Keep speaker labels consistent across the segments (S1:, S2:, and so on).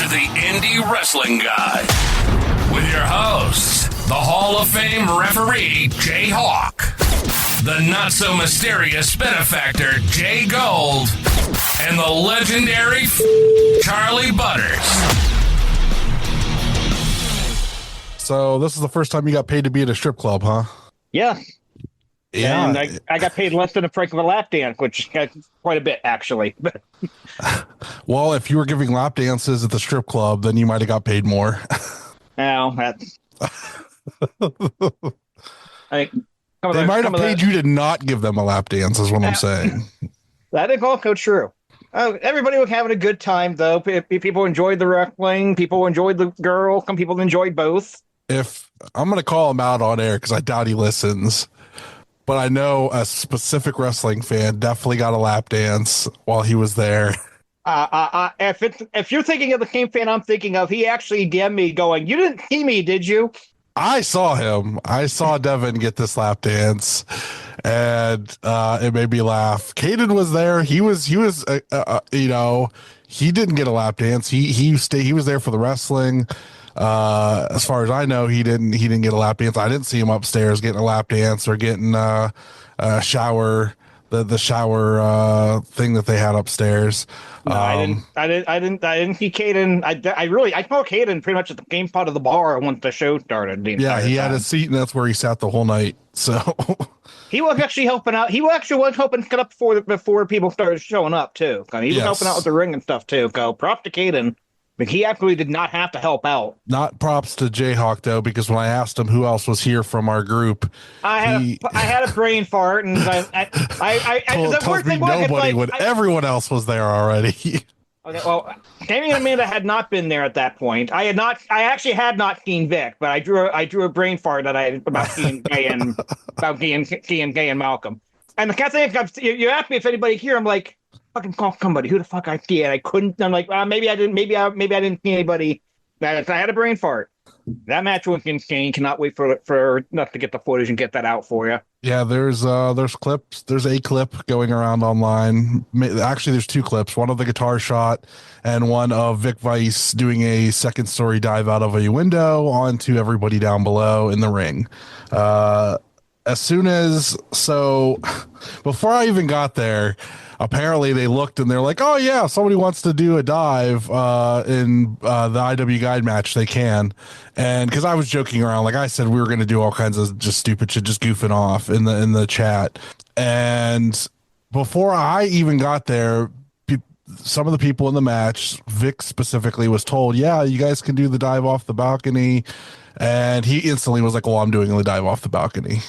S1: to the Indie Wrestling Guy with your hosts, the Hall of Fame referee, Jay Hawk, the not-so-mysterious benefactor, Jay Gold, and the legendary Charlie Butters.
S2: So this is the first time you got paid to be at a strip club, huh?
S3: Yeah.
S2: Yeah.
S3: And I got paid less than a price of a lap dance, which got quite a bit, actually.
S2: Well, if you were giving lap dances at the strip club, then you might have got paid more.
S3: Now, that's...
S2: They might have paid you to not give them a lap dance, is what I'm saying.
S3: That is also true. Everybody was having a good time, though. People enjoyed the wrestling. People enjoyed the girl. Some people enjoyed both.
S2: If I'm going to call him out on air because I doubt he listens, but I know a specific wrestling fan definitely got a lap dance while he was there.
S3: If you're thinking of the same fan I'm thinking of, he actually DM'd me going, "You didn't see me, did you?"
S2: I saw him. I saw Devin get this lap dance, and it made me laugh. Caden was there. He was, he didn't get a lap dance. He was there for the wrestling. As far as I know, he didn't get a lap dance. I didn't see him upstairs getting a lap dance or getting a shower, the shower thing that they had upstairs.
S3: No, I didn't see Caden. I saw Caden pretty much at the game part of the bar once the show started.
S2: Yeah, he had a seat, and that's where he sat the whole night. So
S3: he was actually helping out. He actually was helping get up before people started showing up too. He was helping out with the ring and stuff too. Go props to Caden. But he actually did not have to help out.
S2: Not props to Jayhawk though, because when I asked him who else was here from our group,
S3: I had a brain fart, and
S2: tells me nobody when everyone else was there already.
S3: Okay, well, Tammy and Amanda had not been there at that point. I actually had not seen Vic, but I drew a brain fart about seeing Gay and Malcolm. And the cat thing, you asked me if anybody here, I'm like, fucking call somebody. Who the fuck I see? And I couldn't. I'm like, maybe I didn't see anybody. I had a brain fart. That match was insane. Cannot wait for us to get the footage and get that out for you.
S2: Yeah, there's clips. There's a clip going around online. Actually, there's two clips. One of the guitar shot and one of Vic Vice doing a second story dive out of a window onto everybody down below in the ring. Before I even got there, apparently they looked and they're like, oh yeah, if somebody wants to do a dive in the IW guide match, they can. And because I was joking around, like I said, we were going to do all kinds of just stupid shit, just goofing off in the chat. And before I even got there, some of the people in the match, Vic specifically, was told, yeah, you guys can do the dive off the balcony. And he instantly was like, well, I'm doing the dive off the balcony.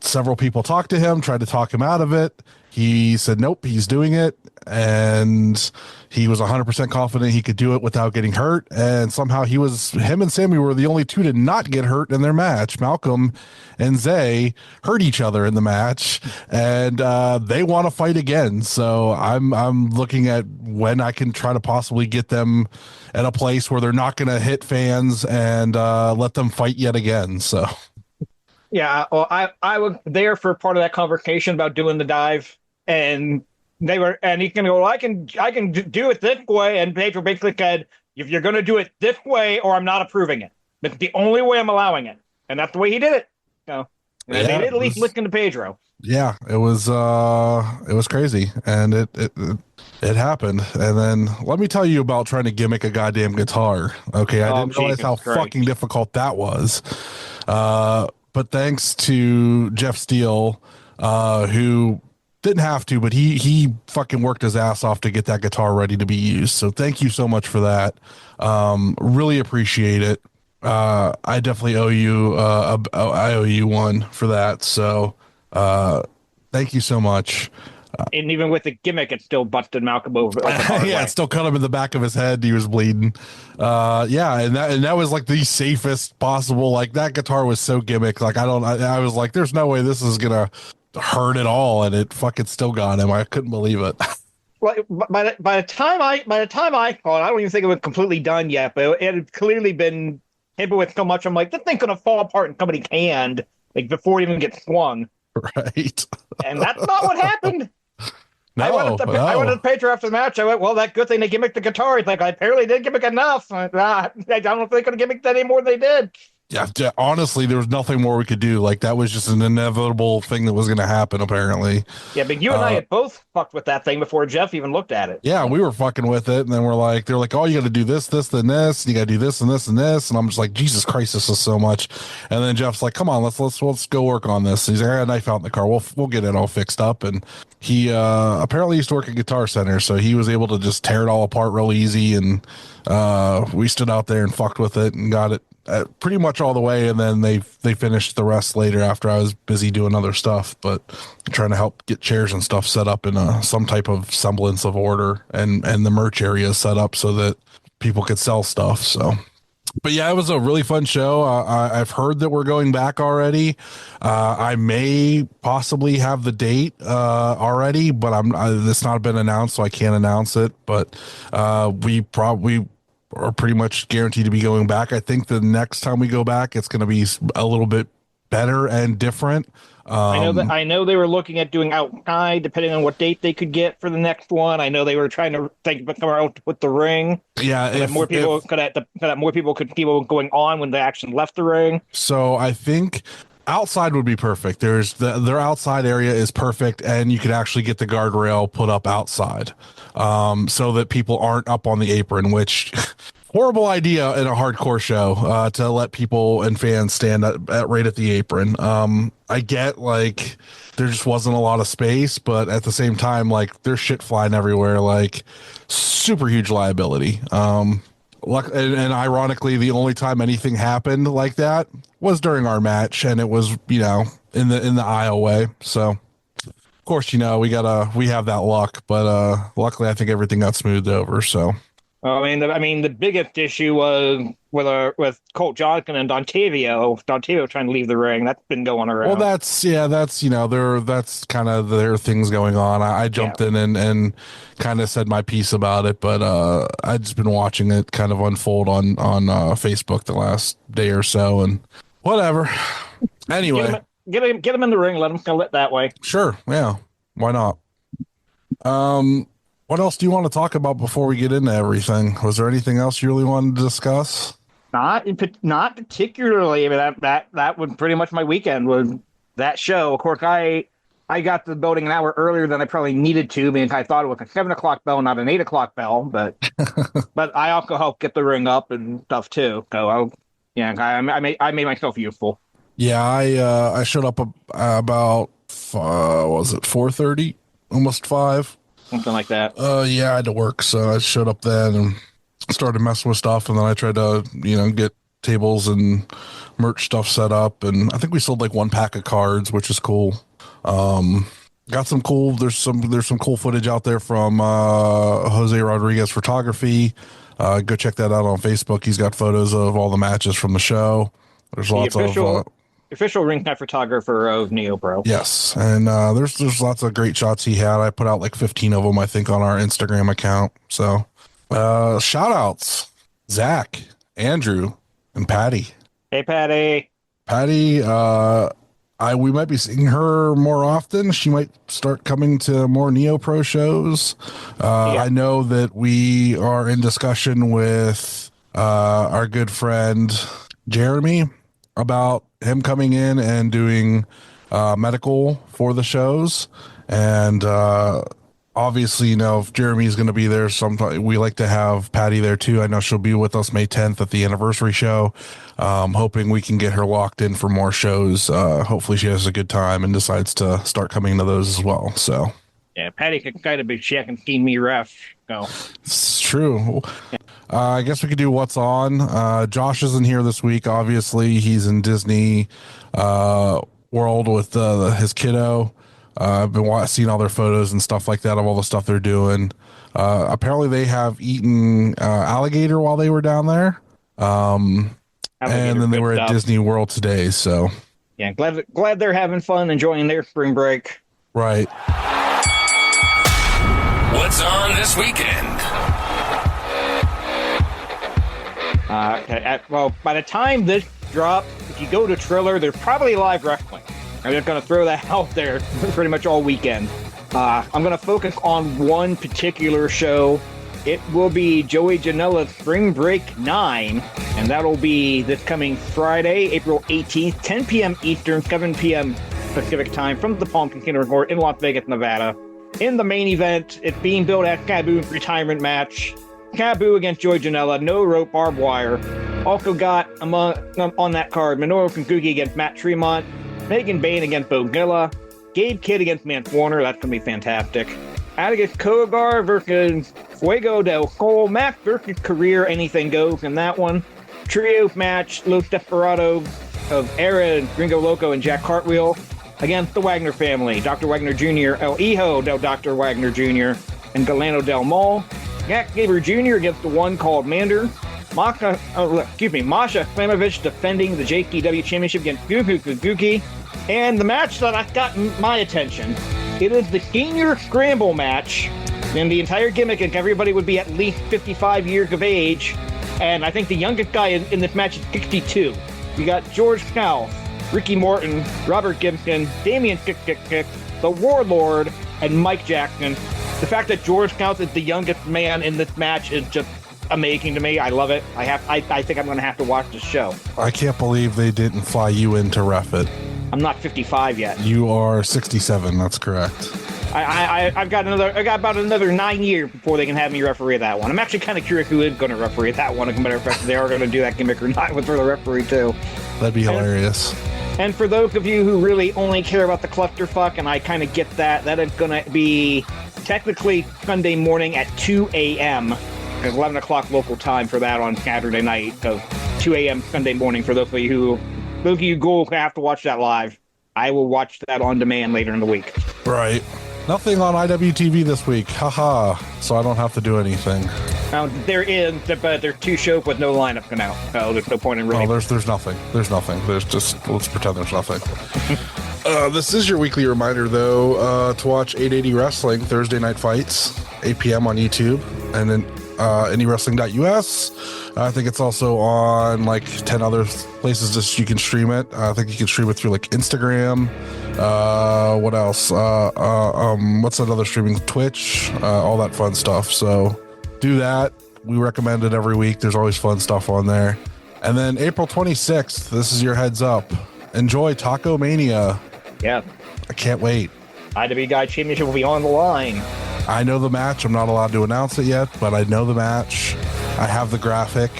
S2: Several people talked to him, tried to talk him out of it. He said, nope, he's doing it. And he was 100% confident he could do it without getting hurt. And somehow him and Sammy were the only two to not get hurt in their match. Malcolm and Zay hurt each other in the match, and they want to fight again. So I'm looking at when I can try to possibly get them at a place where they're not going to hit fans and let them fight yet again. So.
S3: Yeah, well, I was there for part of that conversation about doing the dive, and he's gonna go, well, I can do it this way, and Pedro basically said, if you're gonna do it this way, or I'm not approving it. That's the only way I'm allowing it, and that's the way he did it. So they did at least listen to Pedro.
S2: Yeah, it was crazy, and it happened. And then let me tell you about trying to gimmick a goddamn guitar. Okay, I didn't realize how fucking difficult that was. But thanks to Jeff Steele, who didn't have to, but he fucking worked his ass off to get that guitar ready to be used. So thank you so much for that. Really appreciate it. I definitely owe you. I owe you one for that. So thank you so much.
S3: And even with the gimmick, it still busted Malcolm over.
S2: Yeah, it still cut him in the back of his head. He was bleeding. Yeah, and that was like the safest possible. Like that guitar was so gimmick. Like I was like, there's no way this is gonna hurt at all, and it fucking still got him. I couldn't believe it.
S3: Well, by the time I thought, I don't even think it was completely done yet, but it had clearly been hit with so much. I'm like, this thing's gonna fall apart in somebody's hand, like before it even gets swung.
S2: Right.
S3: And that's not what happened. I went to the Patriot after the match. I went, well, that good thing they gimmicked the guitar. He's like, I apparently didn't gimmick enough. I don't know if they could have gimmicked that any more than they did.
S2: Yeah, honestly, there was nothing more we could do. Like, that was just an inevitable thing that was going to happen, apparently.
S3: Yeah, but you and I had both fucked with that thing before Jeff even looked at it.
S2: Yeah, we were fucking with it, and then they're like, oh, you got to do this, this, then this, and you got to do this and this and this, and I'm just like, Jesus Christ, this is so much. And then Jeff's like, come on, let's go work on this. And he's like, I got a knife out in the car. We'll get it all fixed up. And he apparently used to work at Guitar Center, so he was able to just tear it all apart real easy. And we stood out there and fucked with it and got it pretty much all the way, and then they finished the rest later after I was busy doing other stuff, but trying to help get chairs and stuff set up in some type of semblance of order, and the merch area set up so that people could sell stuff. So, but yeah, it was a really fun show. I've heard that we're going back already. I may possibly have the date already, but it's not been announced, so I can't announce it. But we probably are pretty much guaranteed to be going back. I think the next time we go back, it's going to be a little bit better and different.
S3: I know they were looking at doing outside, depending on what date they could get for the next one. I know they were trying to think come out with the ring.
S2: Yeah,
S3: if more people could keep going on when they actually left the ring.
S2: So I think outside would be perfect. Their outside area is perfect, and you could actually get the guardrail put up outside, so that people aren't up on the apron, which horrible idea in a hardcore show, to let people and fans stand right at the apron. I get, like, there just wasn't a lot of space, but at the same time, like, there's shit flying everywhere, like, super huge liability. And ironically, the only time anything happened like that was during our match, and it was, in the aisle way. So, of course, we have that luck, but luckily, I think everything got smoothed over. So,
S3: I mean, the biggest issue was with Colt Johnson and Dontavio trying to leave the ring. That's been going around.
S2: Well, that's kind of their things going on. I jumped in and kind of said my piece about it, but I've just been watching it kind of unfold on Facebook the last day or so, and whatever. Anyway,
S3: get him in the ring. Let him go it that way.
S2: Sure, yeah, why not? What else do you want to talk about before we get into everything? Was there anything else you really wanted to discuss?
S3: Not particularly. I mean, that was pretty much my weekend was that show. Of course, I got to the building an hour earlier than I probably needed to, because I thought it was a 7:00 bell, not an 8:00 bell. But but I also helped get the ring up and stuff too. So I made myself useful.
S2: Yeah, I showed up about was it 4:30, almost 5.
S3: Something like that.
S2: Yeah, I had to work, so I showed up then and started messing with stuff, and then I tried to, get tables and merch stuff set up, and I think we sold like 1 pack of cards, which is cool. Got some cool. There's some cool footage out there from Jose Rodriguez Photography. Go check that out on Facebook. He's got photos of all the matches from the show. There's lots of
S3: official ringside photographer of Neo Pro.
S2: Yes, and there's lots of great shots he had. I put out like 15 of them, I think, on our Instagram account. So shout outs, Zach, Andrew, and Patty.
S3: Hey, Patty.
S2: We might be seeing her more often. She might start coming to more Neo Pro shows. I know that we are in discussion with our good friend Jeremy about him coming in and doing medical for the shows. And obviously, if Jeremy's going to be there sometime, we like to have Patty there too. I know she'll be with us May 10th at the anniversary show. Hoping we can get her locked in for more shows. Hopefully she has a good time and decides to start coming to those as well. So
S3: yeah, Patty could kind of be checking Team Me Ref. No,
S2: it's true. I guess we could do what's on. Josh isn't here this week. Obviously, he's in Disney World with his kiddo. I've been seeing all their photos and stuff like that of all the stuff they're doing. Apparently, they have eaten alligator while they were down there. And then they were at Disney World today. So
S3: yeah, glad they're having fun, enjoying their spring break.
S2: Right.
S1: What's on this weekend?
S3: Well, by the time this drops, if you go to Triller, there's probably live wrestling. I'm just going to throw that out there pretty much all weekend. I'm going to focus on one particular show. It will be Joey Janela's Spring Break 9, and that'll be this coming Friday, April 18th, 10 p.m. Eastern, 7 p.m. Pacific time from the Palm Casino Resort in Las Vegas, Nevada. In the main event, it's being billed as Sabu's retirement match. Sabu against Joey Janela, no rope, barbed wire. Also got on that card Minoru Suzuki against Matt Tremont, Megan Bain against Bo Gilla, Gabe Kidd against Mance Warner. That's going to be fantastic. Atticus Kogar versus Fuego del Sol. Max versus Career. Anything goes in that one. Trio match. Los Desperados of Aaron, Gringo Loco, and Jack Cartwheel against the Wagner family. Dr. Wagner Jr., El Hijo del Dr. Wagner Jr., and Galeno del Mal. Jack Gaber Jr. against the one called Mander. Masha Slamovich defending the JPW Championship against Yuku Suzuki. And the match that got my attention, it is the senior scramble match. And the entire gimmick is everybody would be at least 55 years of age. And I think the youngest guy in this match is 62. You got George Scow, Ricky Morton, Robert Gibson, Damian Kick, the Warlord, and Mike Jackson. The fact that George Scow is the youngest man in this match is just amazing to me. I love it. I think I'm going to have to watch this show.
S2: I can't believe they didn't fly you in to ref it.
S3: I'm not 55 yet.
S2: You are 67. That's correct.
S3: I got about another 9 years before they can have me referee that one. I'm actually kind of curious who is going to referee that one. As a matter of fact, they are going to do that gimmick or not with the referee too.
S2: That'd be hilarious.
S3: And for those of you who really only care about the clusterfuck, and I kind of get that, that is going to be technically Sunday morning at 2 a.m. 11 o'clock local time for that on Saturday night. So 2 a.m. Sunday morning for those of you who have to watch that live. I will watch that on demand later in the week.
S2: Right. Nothing on IWTV this week. Haha. So I don't have to do anything.
S3: There is, but there are two shows with no lineup for now. So there's no point in really.
S2: Oh, there's nothing. There's nothing. There's just, let's pretend there's nothing. This is your weekly reminder, though, to watch 880 Wrestling Thursday Night Fights, 8 p.m. on YouTube, and then anywrestling.us. I think it's also on like 10 other places just you can stream it. I think you can stream it through like Instagram. What else? What's another streaming? Twitch, all that fun stuff. So do that. We recommend it every week. There's always fun stuff on there. And then April 26th, this is your heads up. Enjoy Taco Mania.
S3: Yeah.
S2: I can't wait.
S3: IW Guy Championship will be on the line.
S2: I know the match. I'm not allowed to announce it yet, but I know the match. I have the graphic.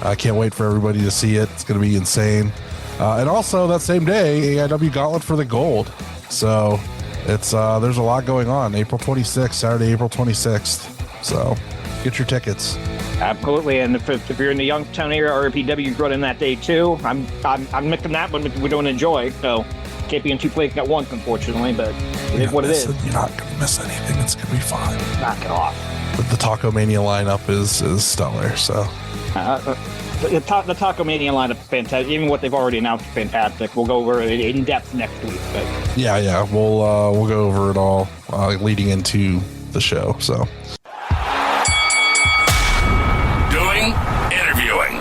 S2: I can't wait for everybody to see it. It's going to be insane. And also that same day, AIW Gauntlet for the Gold. So it's there's a lot going on. April 26th, Saturday, April 26th. So get your tickets.
S3: Absolutely, and if you're in the Youngstown area, RPW run in that day too. I'm mixing that one we don't enjoy, so can't be in two places at once, unfortunately. But it is what it is.
S2: You're not going to miss anything. It's going to be fun.
S3: Knock it off.
S2: But the Taco Mania lineup is stellar. So
S3: the Taco Mania lineup is fantastic. Even what they've already announced is fantastic. We'll go over it in depth next week. But
S2: yeah, we'll go over it all leading into the show. So.
S1: Interviewing.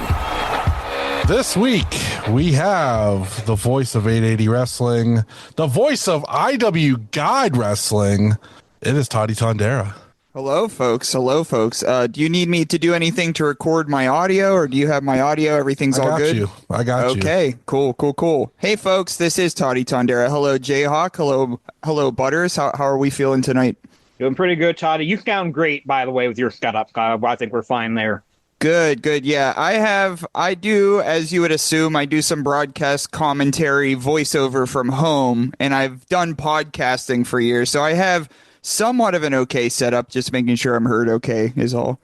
S2: This week, we have the voice of 880 Wrestling, the voice of IW Guide Wrestling. It is Toddy Tondera.
S4: Hello, folks. Do you need me to do anything to record my audio, or do you have my audio? Everything's all good?
S2: I got you.
S4: Okay, cool. Hey, folks, this is Toddy Tondera. Hello, Jayhawk. Hello, Butters. How are we feeling tonight?
S3: Doing pretty good, Toddy. You sound great, by the way, with your setup. I think we're fine there.
S4: Good. Yeah, I do, as you would assume, I do some broadcast commentary voiceover from home, and I've done podcasting for years, so I have somewhat of an okay setup, just making sure I'm heard okay is all.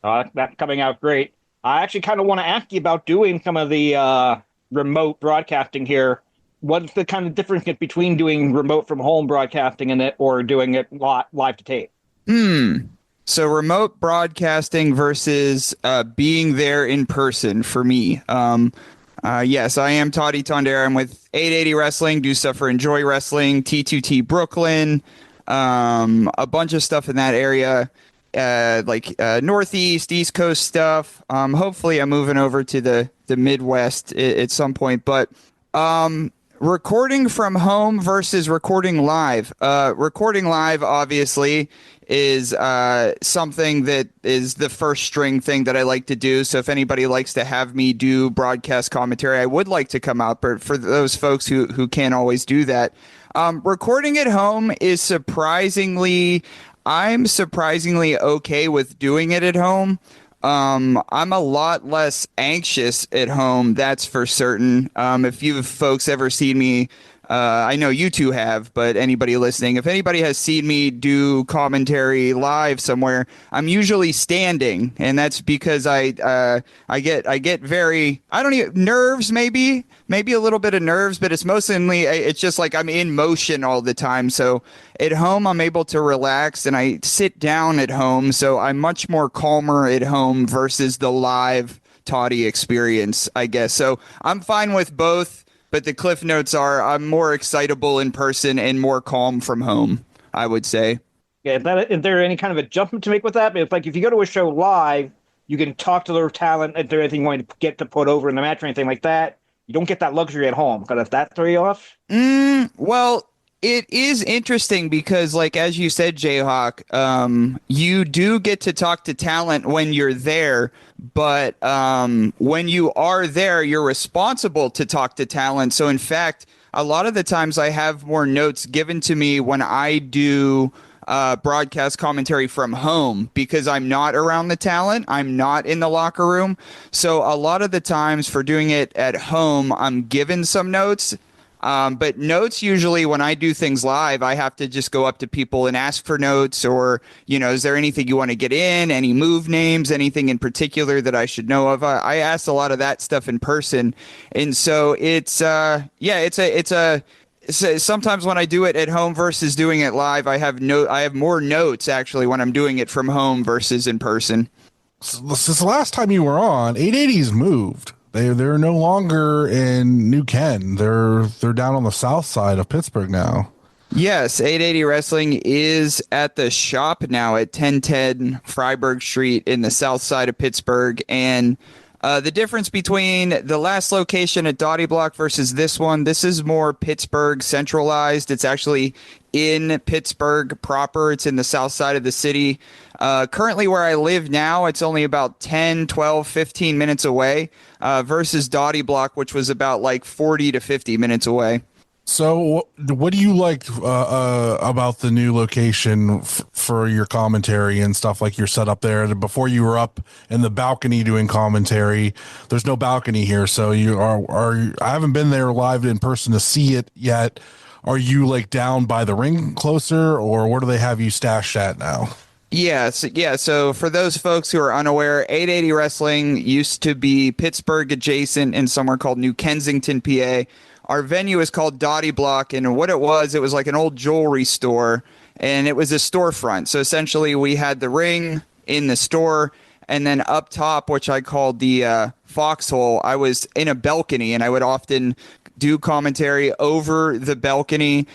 S3: That's coming out great. I actually kind of want to ask you about doing some of the remote broadcasting here. What's the kind of difference between doing remote from home broadcasting and it or doing it live to tape?
S4: So remote broadcasting versus being there in person for me. Yes, I am Toddy Tondera. I'm with 880 Wrestling, do stuff for Enjoy Wrestling, T2T Brooklyn, a bunch of stuff in that area, like Northeast, East Coast stuff. Hopefully I'm moving over to the Midwest at some point. But Recording from home versus recording live. Recording live, obviously, is something that is the first string thing that I like to do. So if anybody likes to have me do broadcast commentary, I would like to come out. But for those folks who can't always do that, recording at home is I'm surprisingly okay with doing it at home. I'm a lot less anxious at home, that's for certain. If you folks ever seen me, I know you two have, but anybody listening, if anybody has seen me do commentary live somewhere, I'm usually standing, and that's because I get very, I don't even, nerves maybe a little bit of nerves, but it's mostly, it's just like I'm in motion all the time. So at home, I'm able to relax, and I sit down at home, so I'm much more calmer at home versus the live Toddy experience, I guess. So I'm fine with both. But the cliff notes are I'm more excitable in person and more calm from home, I would say.
S3: Yeah, is there any kind of adjustment to make with that? It's like if you go to a show live, you can talk to their talent if there's anything you want to get to put over in the match or anything like that. You don't get that luxury at home. Because if that throw you off?
S4: Well, it is interesting because, like, as you said, Jayhawk, you do get to talk to talent when you're there. But when you are there, you're responsible to talk to talent. So, in fact, a lot of the times I have more notes given to me when I do broadcast commentary from home because I'm not around the talent. I'm not in the locker room. So a lot of the times for doing it at home, I'm given some notes. But notes, usually when I do things live, I have to just go up to people and ask for notes or, is there anything you want to get in, any move names, anything in particular that I should know of? I ask a lot of that stuff in person. And so sometimes when I do it at home versus doing it live, I have more notes actually when I'm doing it from home versus in person.
S2: Since the last time you were on, 880's moved. They're no longer in New Ken. They're down on the south side of Pittsburgh now.
S4: Yes, 880 Wrestling is at the shop now at 1010 Freiburg Street in the south side of Pittsburgh. And the difference between the last location at Dottie Block versus this one, this is more Pittsburgh centralized. It's actually in Pittsburgh proper. It's in the south side of the city. Currently where I live now, it's only about 10, 12, 15 minutes away versus Dottie Block, which was about like 40 to 50 minutes away.
S2: So what do you like about the new location for your commentary and stuff, like your setup there? Before you were up in the balcony doing commentary, there's no balcony here. So I haven't been there live in person to see it yet. Are you like down by the ring closer, or where do they have you stashed at now?
S4: Yeah. So for those folks who are unaware, 880 Wrestling used to be Pittsburgh adjacent in somewhere called New Kensington, PA. Our venue is called Dottie Block, and what it was like an old jewelry store, and it was a storefront. So essentially we had the ring in the store, and then up top, which I called the foxhole, I was in a balcony, and I would often do commentary over the balcony.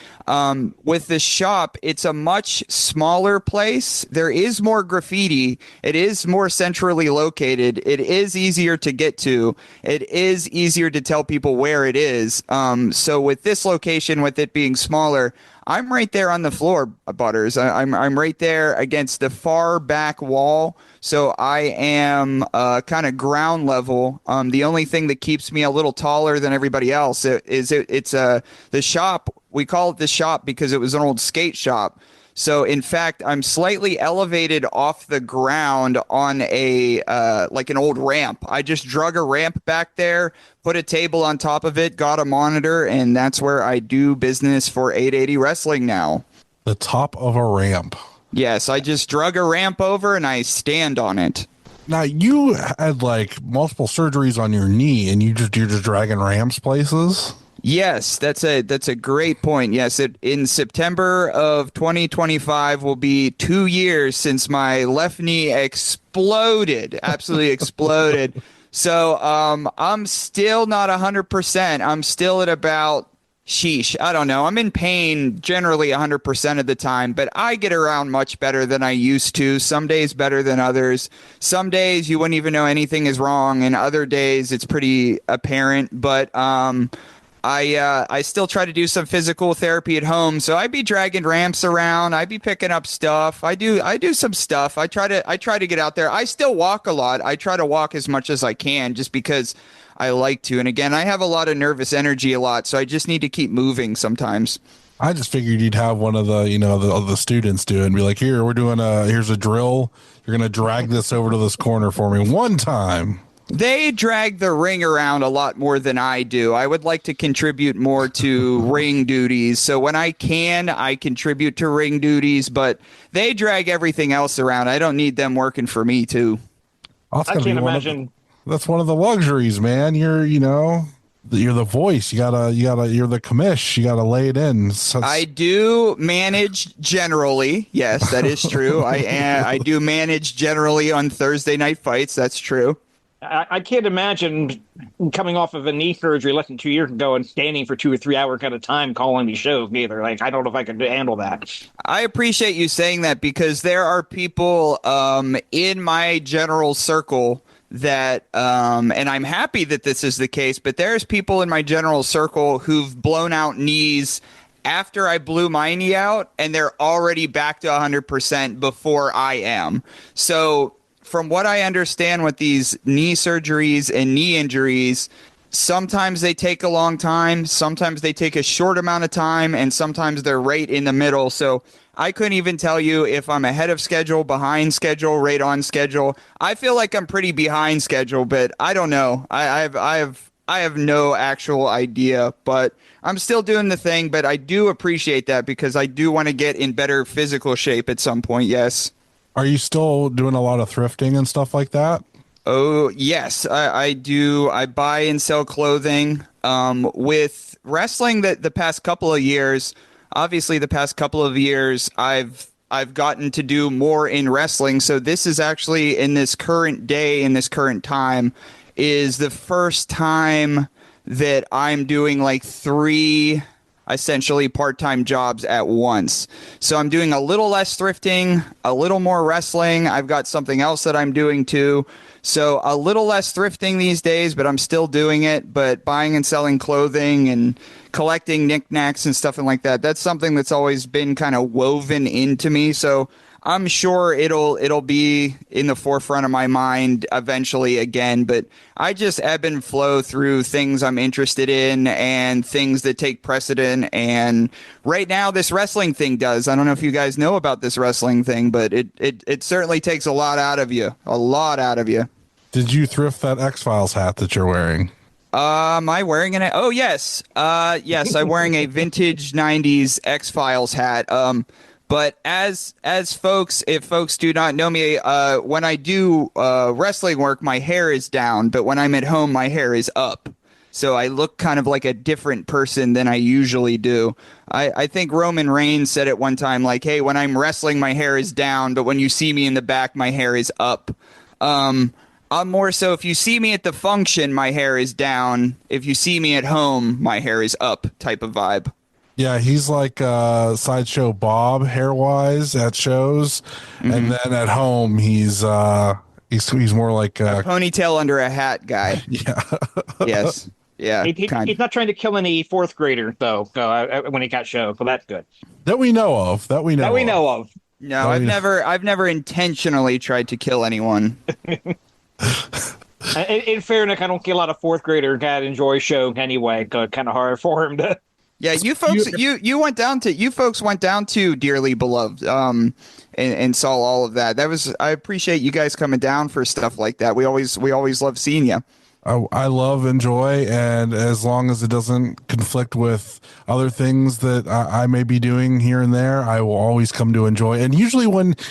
S4: With the shop, it's a much smaller place. There is more graffiti. It is more centrally located. It is easier to get to. It is easier to tell people where it is. So with this location, with it being smaller, I'm right there on the floor, Butters. I'm right there against the far back wall. So I am kind of ground level. The only thing that keeps me a little taller than everybody else is the shop. We call it the shop because it was an old skate shop. So in fact, I'm slightly elevated off the ground on like an old ramp. I just drug a ramp back there, put a table on top of it, got a monitor, and that's where I do business for 880 Wrestling now.
S2: The top of a ramp.
S4: Yes, I just drug a ramp over and I stand on it.
S2: Now, you had like multiple surgeries on your knee, and you're just dragging ramps places?
S4: Yes, that's a great point. Yes, in September of 2025 will be 2 years since my left knee exploded, absolutely exploded. So I'm still not 100%. I'm still at about, I don't know. I'm in pain generally 100% of the time, but I get around much better than I used to. Some days better than others. Some days you wouldn't even know anything is wrong, and other days it's pretty apparent. But I still try to do some physical therapy at home. So I'd be dragging ramps around. I'd be picking up stuff. I do some stuff. I try to get out there. I still walk a lot. I try to walk as much as I can just because I like to. And again, I have a lot of nervous energy a lot, so I just need to keep moving sometimes.
S2: I just figured you'd have one of the, the students do it and be like, here, here's a drill. You're going to drag this over to this corner for me one time.
S4: They drag the ring around a lot more than I do. I would like to contribute more to ring duties. So when I can, I contribute to ring duties, but they drag everything else around. I don't need them working for me too.
S3: I can't imagine.
S2: That's one of the luxuries, man. You're the voice. You're the commish. You gotta lay it in. So
S4: I do manage generally. Yes, that is true. I do manage generally on Thursday night fights. That's true.
S3: I can't imagine coming off of a knee surgery less than 2 years ago and standing for 2 or 3 hours at a time calling these shows either. Like, I don't know if I could handle that.
S4: I appreciate you saying that because there are people in my general circle that, and I'm happy that this is the case, but there's people in my general circle who've blown out knees after I blew my knee out, and they're already back to 100% before I am. So from what I understand with these knee surgeries and knee injuries, sometimes they take a long time, sometimes they take a short amount of time, and sometimes they're right in the middle. So I couldn't even tell you if I'm ahead of schedule, behind schedule, right on schedule. I feel like I'm pretty behind schedule, but I don't know. I have no actual idea, but I'm still doing the thing. But I do appreciate that because I do want to get in better physical shape at some point. Yes.
S2: Are you still doing a lot of thrifting and stuff like that?
S4: Oh, yes, I do. I buy and sell clothing. With wrestling the past couple of years, obviously the past couple of years, I've gotten to do more in wrestling. So this is actually in this current day, in this current time, is the first time that I'm doing like 3 essentially part-time jobs at once. So I'm doing a little less thrifting, a little more wrestling. I've got something else that I'm doing too. So a little less thrifting these days, but I'm still doing it. But buying and selling clothing and collecting knickknacks and stuff like that, that's something that's always been kind of woven into me. So I'm sure it'll be in the forefront of my mind eventually again, but I just ebb and flow through things I'm interested in and things that take precedent. And right now this wrestling thing does. I don't know if you guys know about this wrestling thing, but it certainly takes a lot out of you, a lot out of you.
S2: Did you thrift that X-Files hat that you're wearing?
S4: Am I wearing it? Oh, yes. Yes, I'm wearing a vintage 90s X-Files hat. But as folks, if folks do not know me, when I do wrestling work, my hair is down. But when I'm at home, my hair is up. So I look kind of like a different person than I usually do. I think Roman Reigns said it one time, like, hey, when I'm wrestling, my hair is down. But when you see me in the back, my hair is up. I'm more so if you see me at the function, my hair is down. If you see me at home, my hair is up type of vibe.
S2: Yeah, he's like Sideshow Bob hair-wise at shows, and then at home he's more like
S4: a ponytail under a hat guy.
S2: Yeah.
S4: Yes. Yeah.
S3: He's not trying to kill any fourth grader though. When he got show, so that's good.
S2: That we know of.
S3: That we know of.
S4: No, I've never intentionally tried to kill anyone.
S3: In fairness, I don't get a lot of fourth grader that enjoy show anyway. Kind of hard for him to.
S4: Yeah, you folks, you folks went down to Dearly Beloved, and saw all of that. I appreciate you guys coming down for stuff like that. We always love seeing you.
S2: I love Enjoy, and as long as it doesn't conflict with other things that I may be doing here and there, I will always come to Enjoy. And usually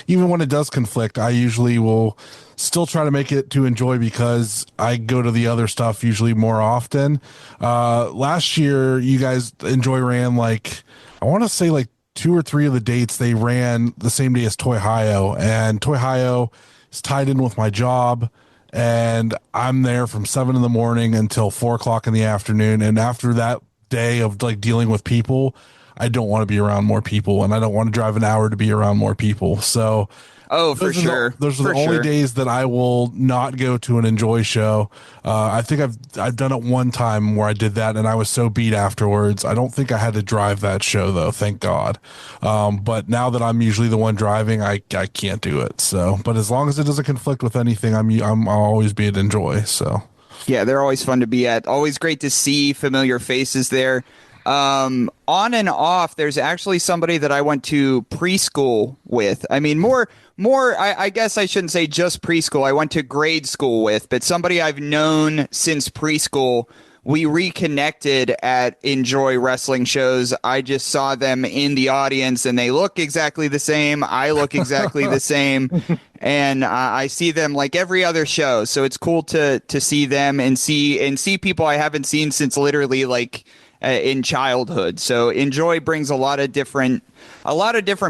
S2: even when it does conflict, I usually will still try to make it to Enjoy because I go to the other stuff usually more often. Last year, you guys Enjoy ran like, I want to say like 2 or 3 of the dates they ran the same day as Toy Hio, and Toy Hio is tied in with my job. And I'm there from 7 in the morning until 4 o'clock in the afternoon. And after that day of like dealing with people, I don't want to be around more people, and I don't want to drive an hour to be around more people. So
S4: Oh, for sure.
S2: Those are the only days that I will not go to an Enjoy show. I think I've done it one time where I did that, and I was so beat afterwards. I don't think I had to drive that show though, thank God. But now that I'm usually the one driving, I can't do it. So, but as long as it doesn't conflict with anything, I'll always be at Enjoy. So.
S4: Yeah, they're always fun to be at. Always great to see familiar faces there. On and off, there's actually somebody that I went to preschool with. I mean, I guess I shouldn't say just preschool. I went to grade school with, but somebody I've known since preschool. We reconnected at Enjoy Wrestling shows. I just saw them in the audience, and they look exactly the same. I look exactly the same, and I see them like every other show. So it's cool to see them and see people I haven't seen since literally like in childhood. So Enjoy brings a lot of different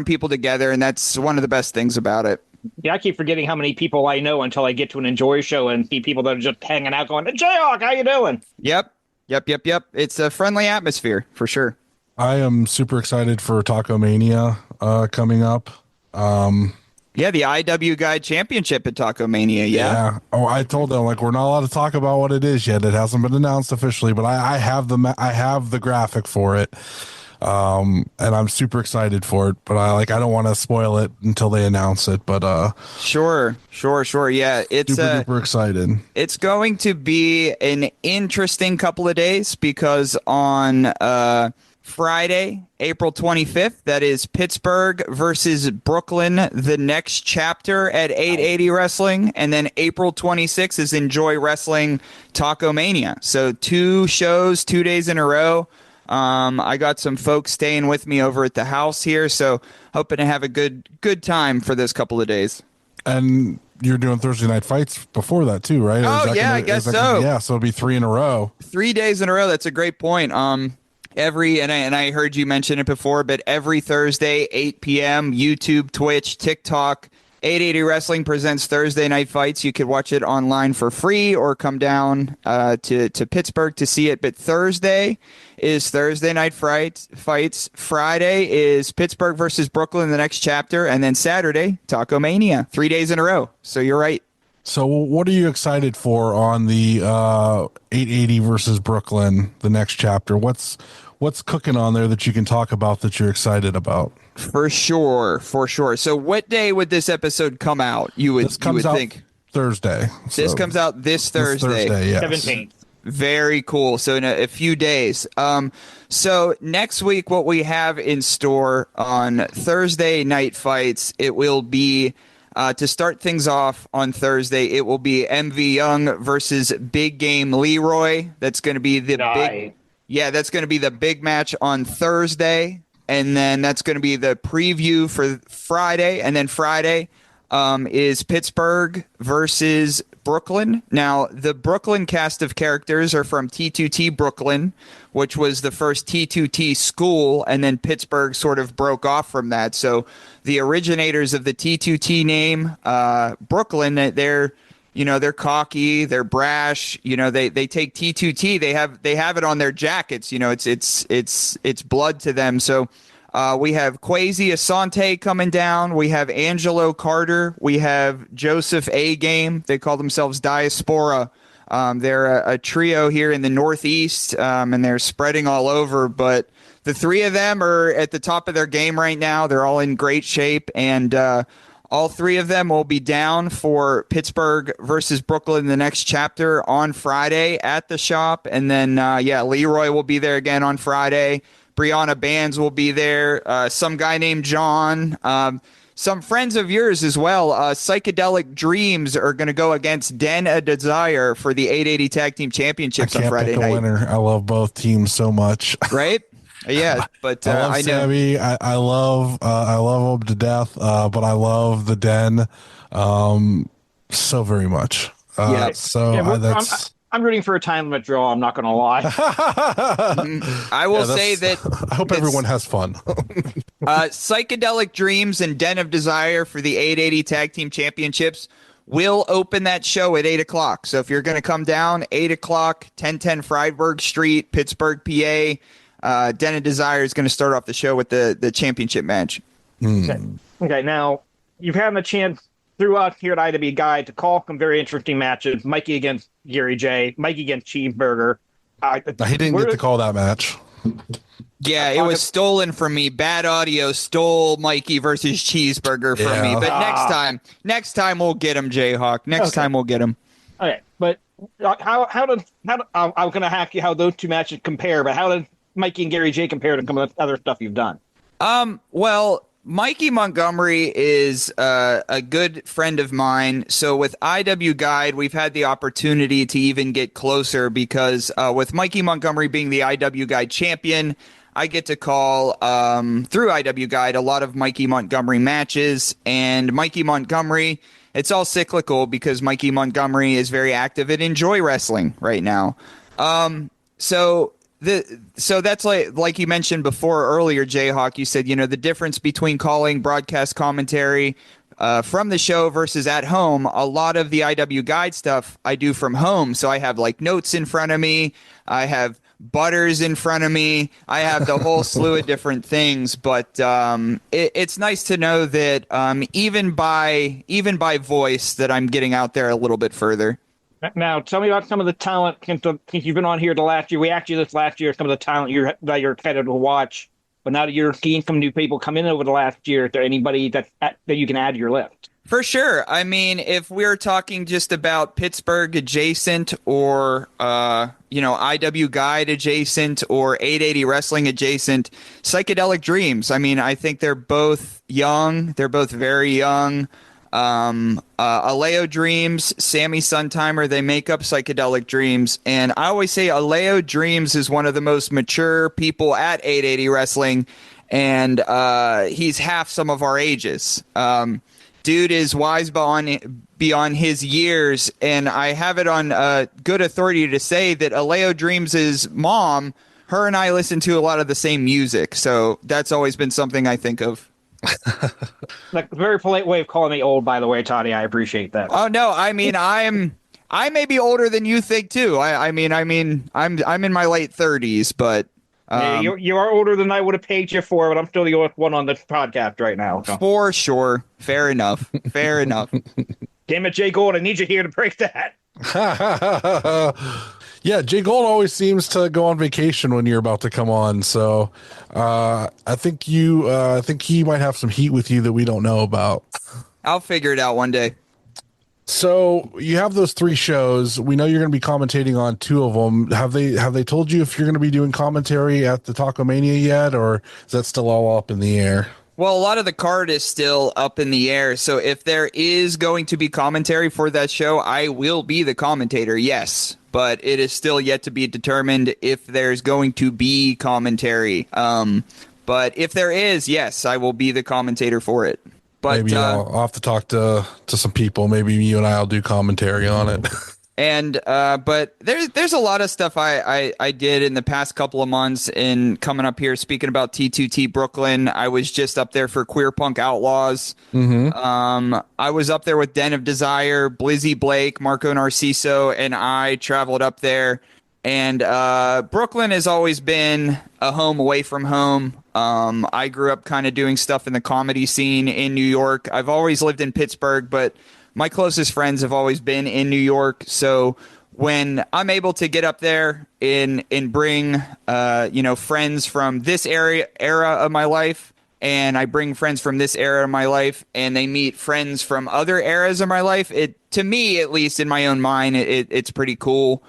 S4: people together, and that's one of the best things about it.
S3: Yeah, I keep forgetting how many people I know until I get to an Enjoy show and see people that are just hanging out going, Jayhawk, how you doing?
S4: Yep. It's a friendly atmosphere for sure.
S2: I am super excited for Taco Mania coming up.
S4: Yeah, the IW Guide Championship at Taco Mania. Yeah.
S2: Oh, I told them like we're not allowed to talk about what it is yet. It hasn't been announced officially, but I have the graphic for it. And I'm super excited for it, but I don't want to spoil it until they announce it. But
S4: sure. Yeah, it's
S2: super excited.
S4: It's going to be an interesting couple of days because on Friday, April 25th, that is Pittsburgh versus Brooklyn, the next chapter at 880 Wrestling, and then April 26th is Enjoy Wrestling Taco Mania. So 2 shows, 2 days in a row. I got some folks staying with me over at the house here, so hoping to have a good time for this couple of days.
S2: And you're doing Thursday night fights before that too, right?
S4: I guess so.
S2: Yeah, so it'll be 3 in a row.
S4: 3 days in a row. That's a great point. And I heard you mention it before, but every Thursday, 8 p.m., YouTube, Twitch, TikTok, 880 Wrestling presents Thursday Night Fights. You could watch it online for free or come down to Pittsburgh to see it. But Thursday is Thursday Night Fights. Friday is Pittsburgh versus Brooklyn, the next chapter. And then Saturday, Taco Mania, 3 days in a row. So you're right.
S2: So what are you excited for on the 880 versus Brooklyn, the next chapter? What's cooking on there that you can talk about that you're excited about?
S4: For sure. So what day would this episode come out? You would think
S2: Thursday.
S4: This comes out this Thursday.
S2: Yes.
S3: 17th.
S4: Very cool. So in a few days. So next week, what we have in store on Thursday Night Fights, it will be to start things off on Thursday. It will be MV Young versus Big Game Leroy. That's going to be that's going to be the big match on Thursday. And then that's going to be the preview for Friday. And then Friday is Pittsburgh versus Brooklyn. Now, the Brooklyn cast of characters are from T2T Brooklyn, which was the first T2T school, and then Pittsburgh sort of broke off from that. So the originators of the T2T name, Brooklyn, they're cocky, they're brash, they take T2T, they have it on their jackets, it's blood to them. So we have Quasi Asante coming down. We have Angelo Carter. We have Joseph A. Game. They call themselves Diaspora. They're a trio here in the Northeast, and they're spreading all over. But the 3 of them are at the top of their game right now. They're all in great shape, and all 3 of them will be down for Pittsburgh versus Brooklyn, the next chapter, on Friday at the shop. And then, Leroy will be there again on Friday. Brianna Bands will be there. Some guy named John. Some friends of yours as well. Psychedelic Dreams are going to go against Den of Desire for the 880 Tag Team Championships on Friday night.
S2: Winner. I love both teams so much.
S4: Right? Yeah, but
S2: I love Sammy. I love him to death. But I love the Den so very much.
S3: I'm rooting for a time limit draw. I'm not going to lie.
S4: I will say that
S2: I hope everyone has fun.
S4: Psychedelic Dreams and Den of Desire for the 880 Tag Team Championships will open that show at 8 o'clock. So if you're going to come down, 8 o'clock, 1010 Friedberg Street, Pittsburgh, PA, Den of Desire is going to start off the show with the championship match.
S3: Okay, now you've had a chance throughout here at IW Guide to call some very interesting matches. Mikey against Gary J, Mikey against Cheeseburger.
S2: He didn't get to call that match.
S4: Yeah, it was stolen from me. Bad audio stole Mikey versus Cheeseburger from me. But next time we'll get him, Jayhawk. Next time we'll get him.
S3: Okay, but I'm gonna hack you how those two matches compare. But how did Mikey and Gary J compare to some of the other stuff you've done?
S4: Well, Mikey Montgomery is a good friend of mine. So with IW Guide, we've had the opportunity to even get closer because with Mikey Montgomery being the IW Guide champion, I get to call through IW Guide a lot of Mikey Montgomery matches. And Mikey Montgomery, it's all cyclical because Mikey Montgomery is very active in Enjoy Wrestling right now. So that's like you mentioned before earlier, Jayhawk, you said, the difference between calling broadcast commentary from the show versus at home. A lot of the IW Guide stuff I do from home. So I have like notes in front of me. I have butters in front of me. I have the whole slew of different things. But it's nice to know that even by voice that I'm getting out there a little bit further.
S3: Now, tell me about some of the talent since you've been on here the last year. We asked you this last year, some of the talent that you're excited to watch. But now that you're seeing some new people come in over the last year, is there anybody that you can add to your list?
S4: For sure. I mean, if we're talking just about Pittsburgh adjacent or, IW Guide adjacent or 880 Wrestling adjacent, Psychedelic Dreams. I mean, I think they're both young. They're both very young. Aleo Dreams, Sammy Suntimer, they make up Psychedelic Dreams. And I always say Aleo Dreams is one of the most mature people at 880 Wrestling. And he's half some of our ages. Dude is wise beyond his years, and I have it on good authority to say that Aleo Dreams' mom, her and I listen to a lot of the same music, so that's always been something I think of.
S3: Like a very polite way of calling me old, by the way, Toddy. I appreciate that.
S4: Oh no, I mean I may be older than you think too. I'm in my late 30s, but.
S3: Yeah, you are older than I would have paid you for, but I'm still the oldest one on the podcast right now. So.
S4: For sure. Fair enough. Fair enough.
S3: Damn it, Jay Gold, I need you here to break that.
S2: Yeah, Jay Gold always seems to go on vacation when you're about to come on, so I think he might have some heat with you that we don't know about.
S4: I'll figure it out one day.
S2: So you have those 3 shows. We know you're going to be commentating on 2 of them. Have they told you if you're going to be doing commentary at the Taco Mania yet, or is that still all up in the air?
S4: Well, a lot of the card is still up in the air. So if there is going to be commentary for that show, I will be the commentator, yes. But it is still yet to be determined if there's going to be commentary. But if there is, yes, I will be the commentator for it. But
S2: maybe I'll have to talk to some people. Maybe you and I'll do commentary on it.
S4: And but there's a lot of stuff I did in the past couple of months in coming up here. Speaking about T2T Brooklyn, I was just up there for Queer Punk Outlaws. Mm-hmm. I was up there with Den of Desire, Blizzy Blake, Marco Narciso, and I traveled up there. And Brooklyn has always been a home away from home. I grew up kind of doing stuff in the comedy scene in New York. I've always lived in Pittsburgh, but my closest friends have always been in New York. So when I'm able to get up there and bring friends from this era of my life, and I bring friends from this era of my life, and they meet friends from other eras of my life, to me, at least in my own mind, it's pretty cool.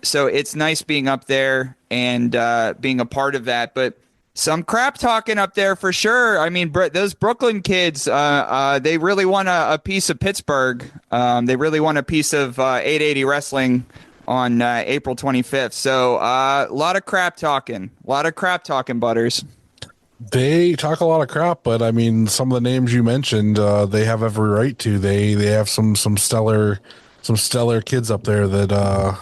S4: So it's nice being up there and being a part of that. But some crap talking up there for sure. I mean, those Brooklyn kids, they really want a piece of Pittsburgh. They really want a piece of 880 Wrestling on April 25th. So a lot of crap talking. Butters.
S2: They talk a lot of crap, but I mean, some of the names you mentioned, they have every right to. They have some stellar kids up there that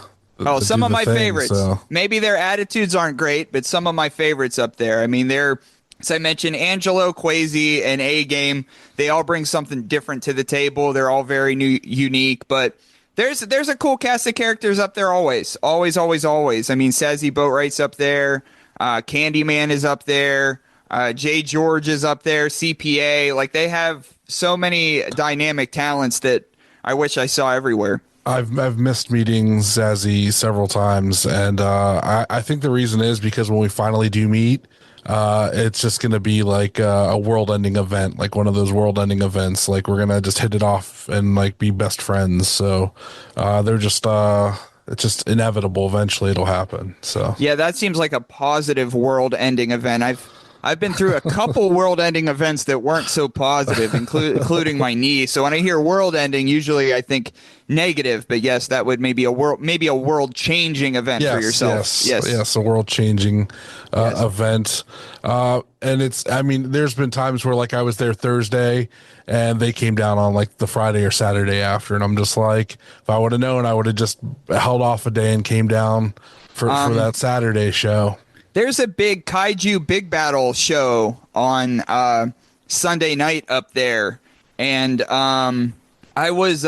S4: some of my favorites.
S2: So.
S4: Maybe their attitudes aren't great, but some of my favorites up there. I mean, they're, as I mentioned, Angelo, Quasi, and A-Game. They all bring something different to the table. They're all very unique, but there's a cool cast of characters up there always. Always. I mean, Sazzy Boatwright's up there. Candyman is up there. Jay George is up there, CPA. Like, they have so many dynamic talents that I wish I saw everywhere.
S2: I've missed meeting Zazzy several times, and I think the reason is because when we finally do meet, it's just going to be like a world-ending event, like one of those world-ending events. Like, we're going to just hit it off and like be best friends. So they're just it's just inevitable. Eventually, it'll happen. So
S4: Yeah, that seems like a positive world-ending event. I've been through a couple world-ending events that weren't so positive, including my knee. So when I hear world-ending, usually I think negative. But yes, that would maybe a world-changing event for yourself.
S2: Yes, a world-changing event. And I mean, there's been times where like I was there Thursday, and they came down on like the Friday or Saturday after, and I'm just like, if I would have known, I would have just held off a day and came down for that Saturday show.
S4: There's a big Kaiju Big Battle show on Sunday night up there. And I was,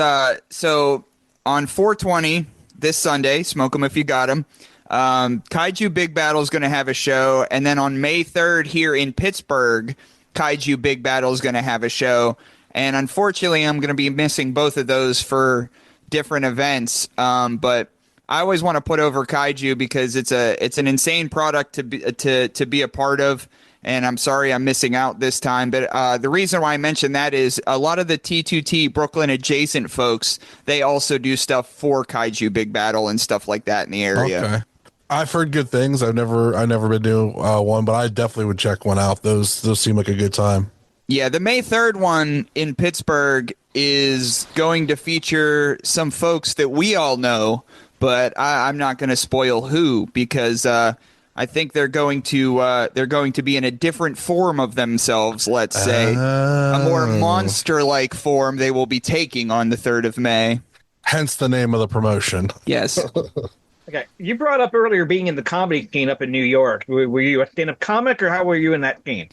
S4: so on 420 this Sunday, smoke 'em if you got 'em. Kaiju Big Battle is going to have a show. And then on May 3rd here in Pittsburgh, Kaiju Big Battle is going to have a show. And unfortunately, I'm going to be missing both of those for different events. But I always want to put over Kaiju because it's an insane product to be a part of, and I'm sorry I'm missing out this time. But the reason why I mention that is a lot of the T2T Brooklyn adjacent folks, they also do stuff for Kaiju Big Battle and stuff like that in the area.
S2: Okay. I've heard good things. I've never been to one, but I definitely would check one out. Those seem like a good time.
S4: Yeah, the May 3rd one in Pittsburgh is going to feature some folks that we all know. But I'm not going to spoil who because I think they're going to be in a different form of themselves. Let's say a more monster-like form they will be taking on the 3rd of May.
S2: Hence the name of the promotion.
S4: Yes.
S3: Okay, you brought up earlier being in the comedy scene up in New York. Were you a stand-up comic, or how were you in that scene?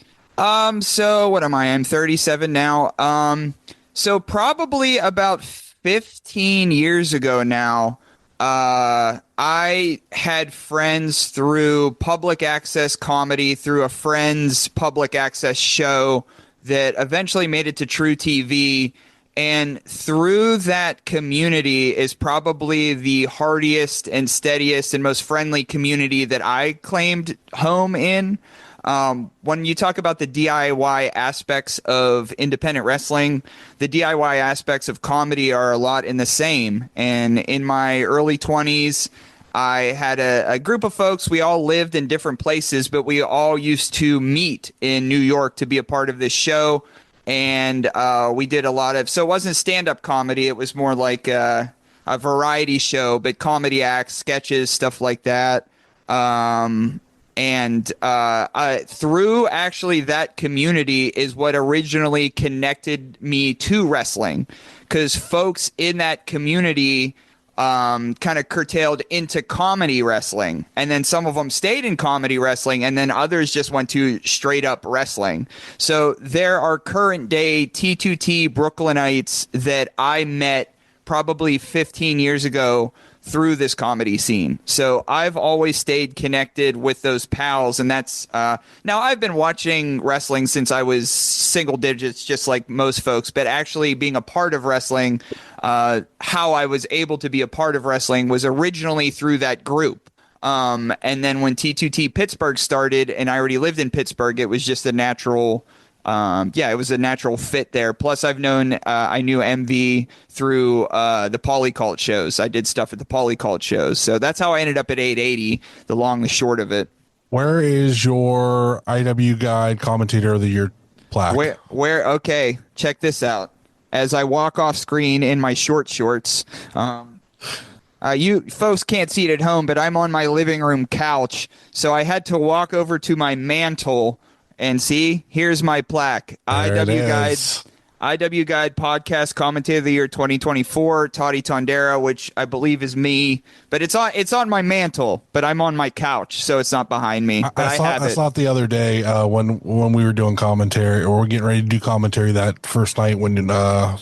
S4: So what am I? I'm 37 now. So probably about 15 years ago now. I had friends through public access comedy, through a friend's public access show that eventually made it to True TV. And through that community is probably the hardiest and steadiest and most friendly community that I claimed home in. When you talk about the DIY aspects of independent wrestling, the DIY aspects of comedy are a lot in the same. And in my early 20s, I had a group of folks. We all lived in different places, but we all used to meet in New York to be a part of this show. And we did a lot of, so it wasn't stand-up comedy. It was more like a variety show, but comedy acts, sketches, stuff like that. And through actually that community is what originally connected me to wrestling, because folks in that community kind of curtailed into comedy wrestling, and then some of them stayed in comedy wrestling, and then others just went to straight up wrestling. So there are current day T2T Brooklynites that I met probably 15 years ago through this comedy scene. So I've always stayed connected with those pals, and that's now I've been watching wrestling since I was single digits, just like most folks, but actually being a part of wrestling, how I was able to be a part of wrestling was originally through that group. And then when T2T Pittsburgh started and I already lived in Pittsburgh, it was just a natural it was a natural fit there. Plus, I knew MV through the Polycult shows. I did stuff at the Polycult shows. So that's how I ended up at 880, the long and short of it.
S2: Where is your IW Guide Commentator of the Year plaque?
S4: Where? Okay, check this out. As I walk off screen in my short shorts, you folks can't see it at home, but I'm on my living room couch. So I had to walk over to my mantle. And see, here's my plaque. IW Guide Podcast Commentator of the Year 2024, Toddy Tondera, which I believe is me. But it's on my mantle, but I'm on my couch, so it's not behind me. But I
S2: saw it the other day when we were doing commentary, or we're getting ready to do commentary that first night when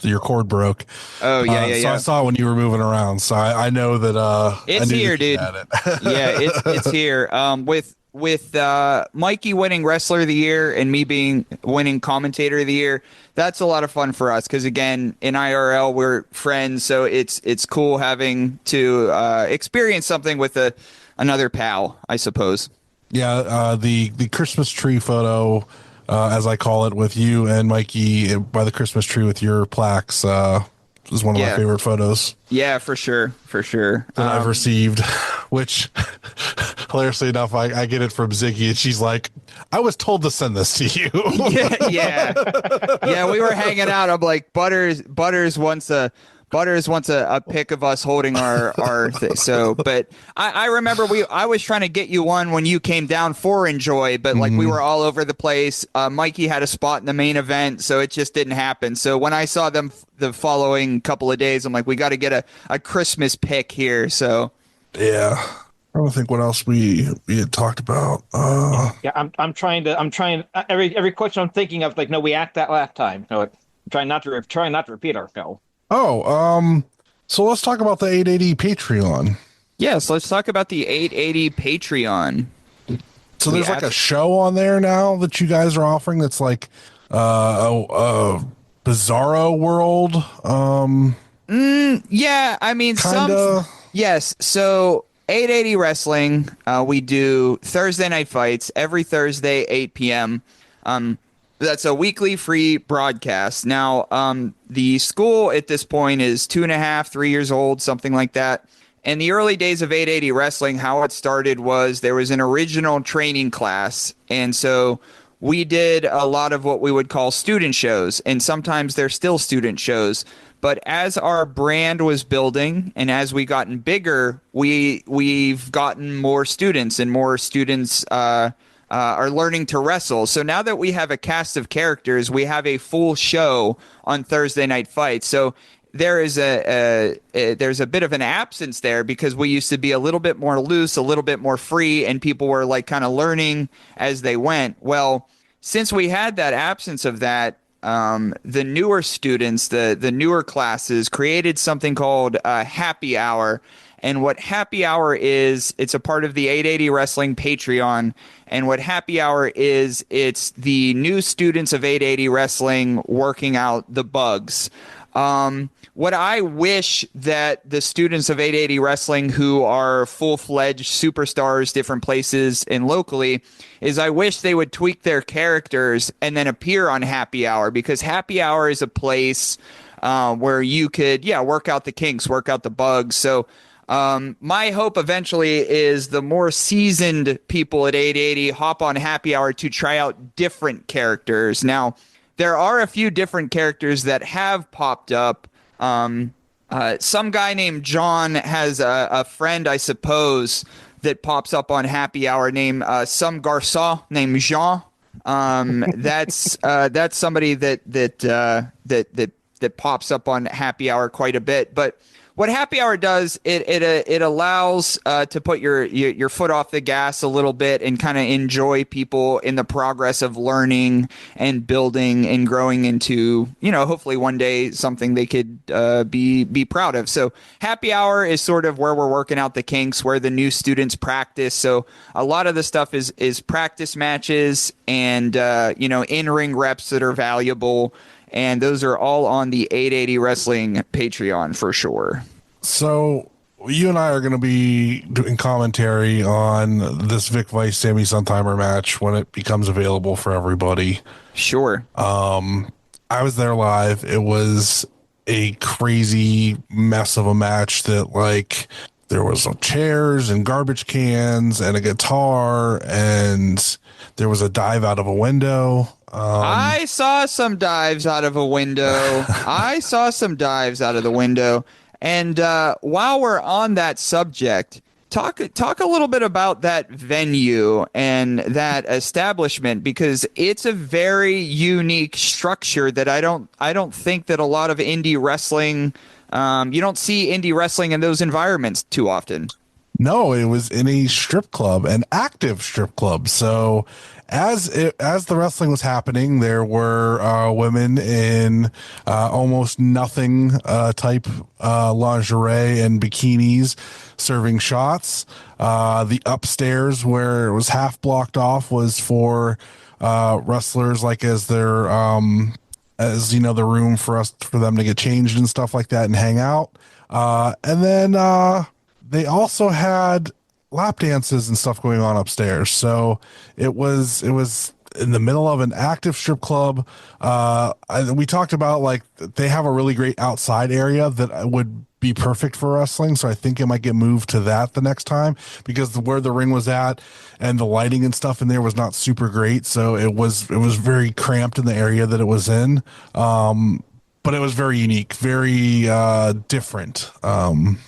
S2: your cord broke.
S4: Oh, yeah.
S2: So I saw it when you were moving around. So I know that
S4: it's here, dude.
S2: It.
S4: Yeah, it's here. with Mikey winning Wrestler of the Year and me winning Commentator of the Year, that's a lot of fun for us because, again, in IRL, we're friends, so it's cool having to experience something with another pal, I suppose.
S2: Yeah, the Christmas tree photo, as I call it, with you and Mikey by the Christmas tree with your plaques, is one of my favorite photos.
S4: Yeah, for sure.
S2: That I've received, which, hilariously enough, I get it from Ziggy, and she's like, I was told to send this to you.
S4: Yeah, we were hanging out. I'm like, Butters wants a pic of us holding our thing. So, but I remember I was trying to get you one when you came down for Enjoy, but like we were all over the place. Mikey had a spot in the main event, so it just didn't happen. So when I saw them the following couple of days, I'm like, we got to get a Christmas pic here. So
S2: yeah, I don't think what else we had talked about.
S3: Yeah, I'm trying every question I'm thinking of, like, no, we act that last time. No, trying not to repeat ourselves.
S2: So let's talk about the 880 Patreon.
S4: Yes, let's talk about the 880 Patreon.
S2: So there's like a show on there now that you guys are offering that's like a Bizarro World.
S4: Yeah, I mean,
S2: kinda.
S4: Yes, so 880 Wrestling, we do Thursday night fights every Thursday, 8 p.m. That's a weekly free broadcast. Now, the school at this point is 2.5, 3 years old, something like that. In the early days of 880 Wrestling, how it started was there was an original training class. And so we did a lot of what we would call student shows. And sometimes they're still student shows. But as our brand was building and as we gotten bigger, we've gotten more students, and more students are learning to wrestle. So now that we have a cast of characters, we have a full show on Thursday night fights. So there is there's a bit of an absence there because we used to be a little bit more loose, a little bit more free, and people were like kind of learning as they went. Well, since we had that absence of that, the newer students, the newer classes created something called Happy Hour. And what Happy Hour is, it's a part of the 880 Wrestling Patreon. And what Happy Hour is, it's the new students of 880 Wrestling working out the bugs. What I wish that the students of 880 Wrestling who are full-fledged superstars, different places and locally, is I wish they would tweak their characters and then appear on Happy Hour, because Happy Hour is a place where you could, work out the kinks, work out the bugs. So my hope eventually is the more seasoned people at 880 hop on Happy Hour to try out different characters. Now, there are a few different characters that have popped up. Some guy named John has a friend, I suppose, that pops up on Happy Hour named some garçon named Jean. That's somebody that pops up on Happy Hour quite a bit. But what Happy Hour does, it allows to put your foot off the gas a little bit and kind of enjoy people in the progress of learning and building and growing into, hopefully one day something they could be proud of. So Happy Hour is sort of where we're working out the kinks, where the new students practice. So a lot of the stuff is practice matches and in-ring reps that are valuable. And those are all on the 880 Wrestling Patreon for sure.
S2: So you and I are going to be doing commentary on this Vic Vice Sammy Suntimer match when it becomes available for everybody.
S4: Sure.
S2: I was there live. It was a crazy mess of a match that, like, there was some chairs and garbage cans and a guitar, and there was a dive out of a window.
S4: I saw some dives out of a window. And while we're on that subject, talk a little bit about that venue and that establishment, because it's a very unique structure that I don't think that a lot of indie wrestling, you don't see indie wrestling in those environments too often.
S2: No, it was in a strip club, an active strip club. So as the wrestling was happening, there were women in almost nothing type lingerie and bikinis serving shots. The upstairs where it was half blocked off was for wrestlers, like as their as you know, the room for them to get changed and stuff like that and hang out. And then they also had lap dances and stuff going on upstairs. So it was in the middle of an active strip club. We talked about like they have a really great outside area that would be perfect for wrestling. So I think it might get moved to that the next time, because where the ring was at and the lighting and stuff in there was not super great. So it was very cramped in the area that it was in. But it was very unique, very different.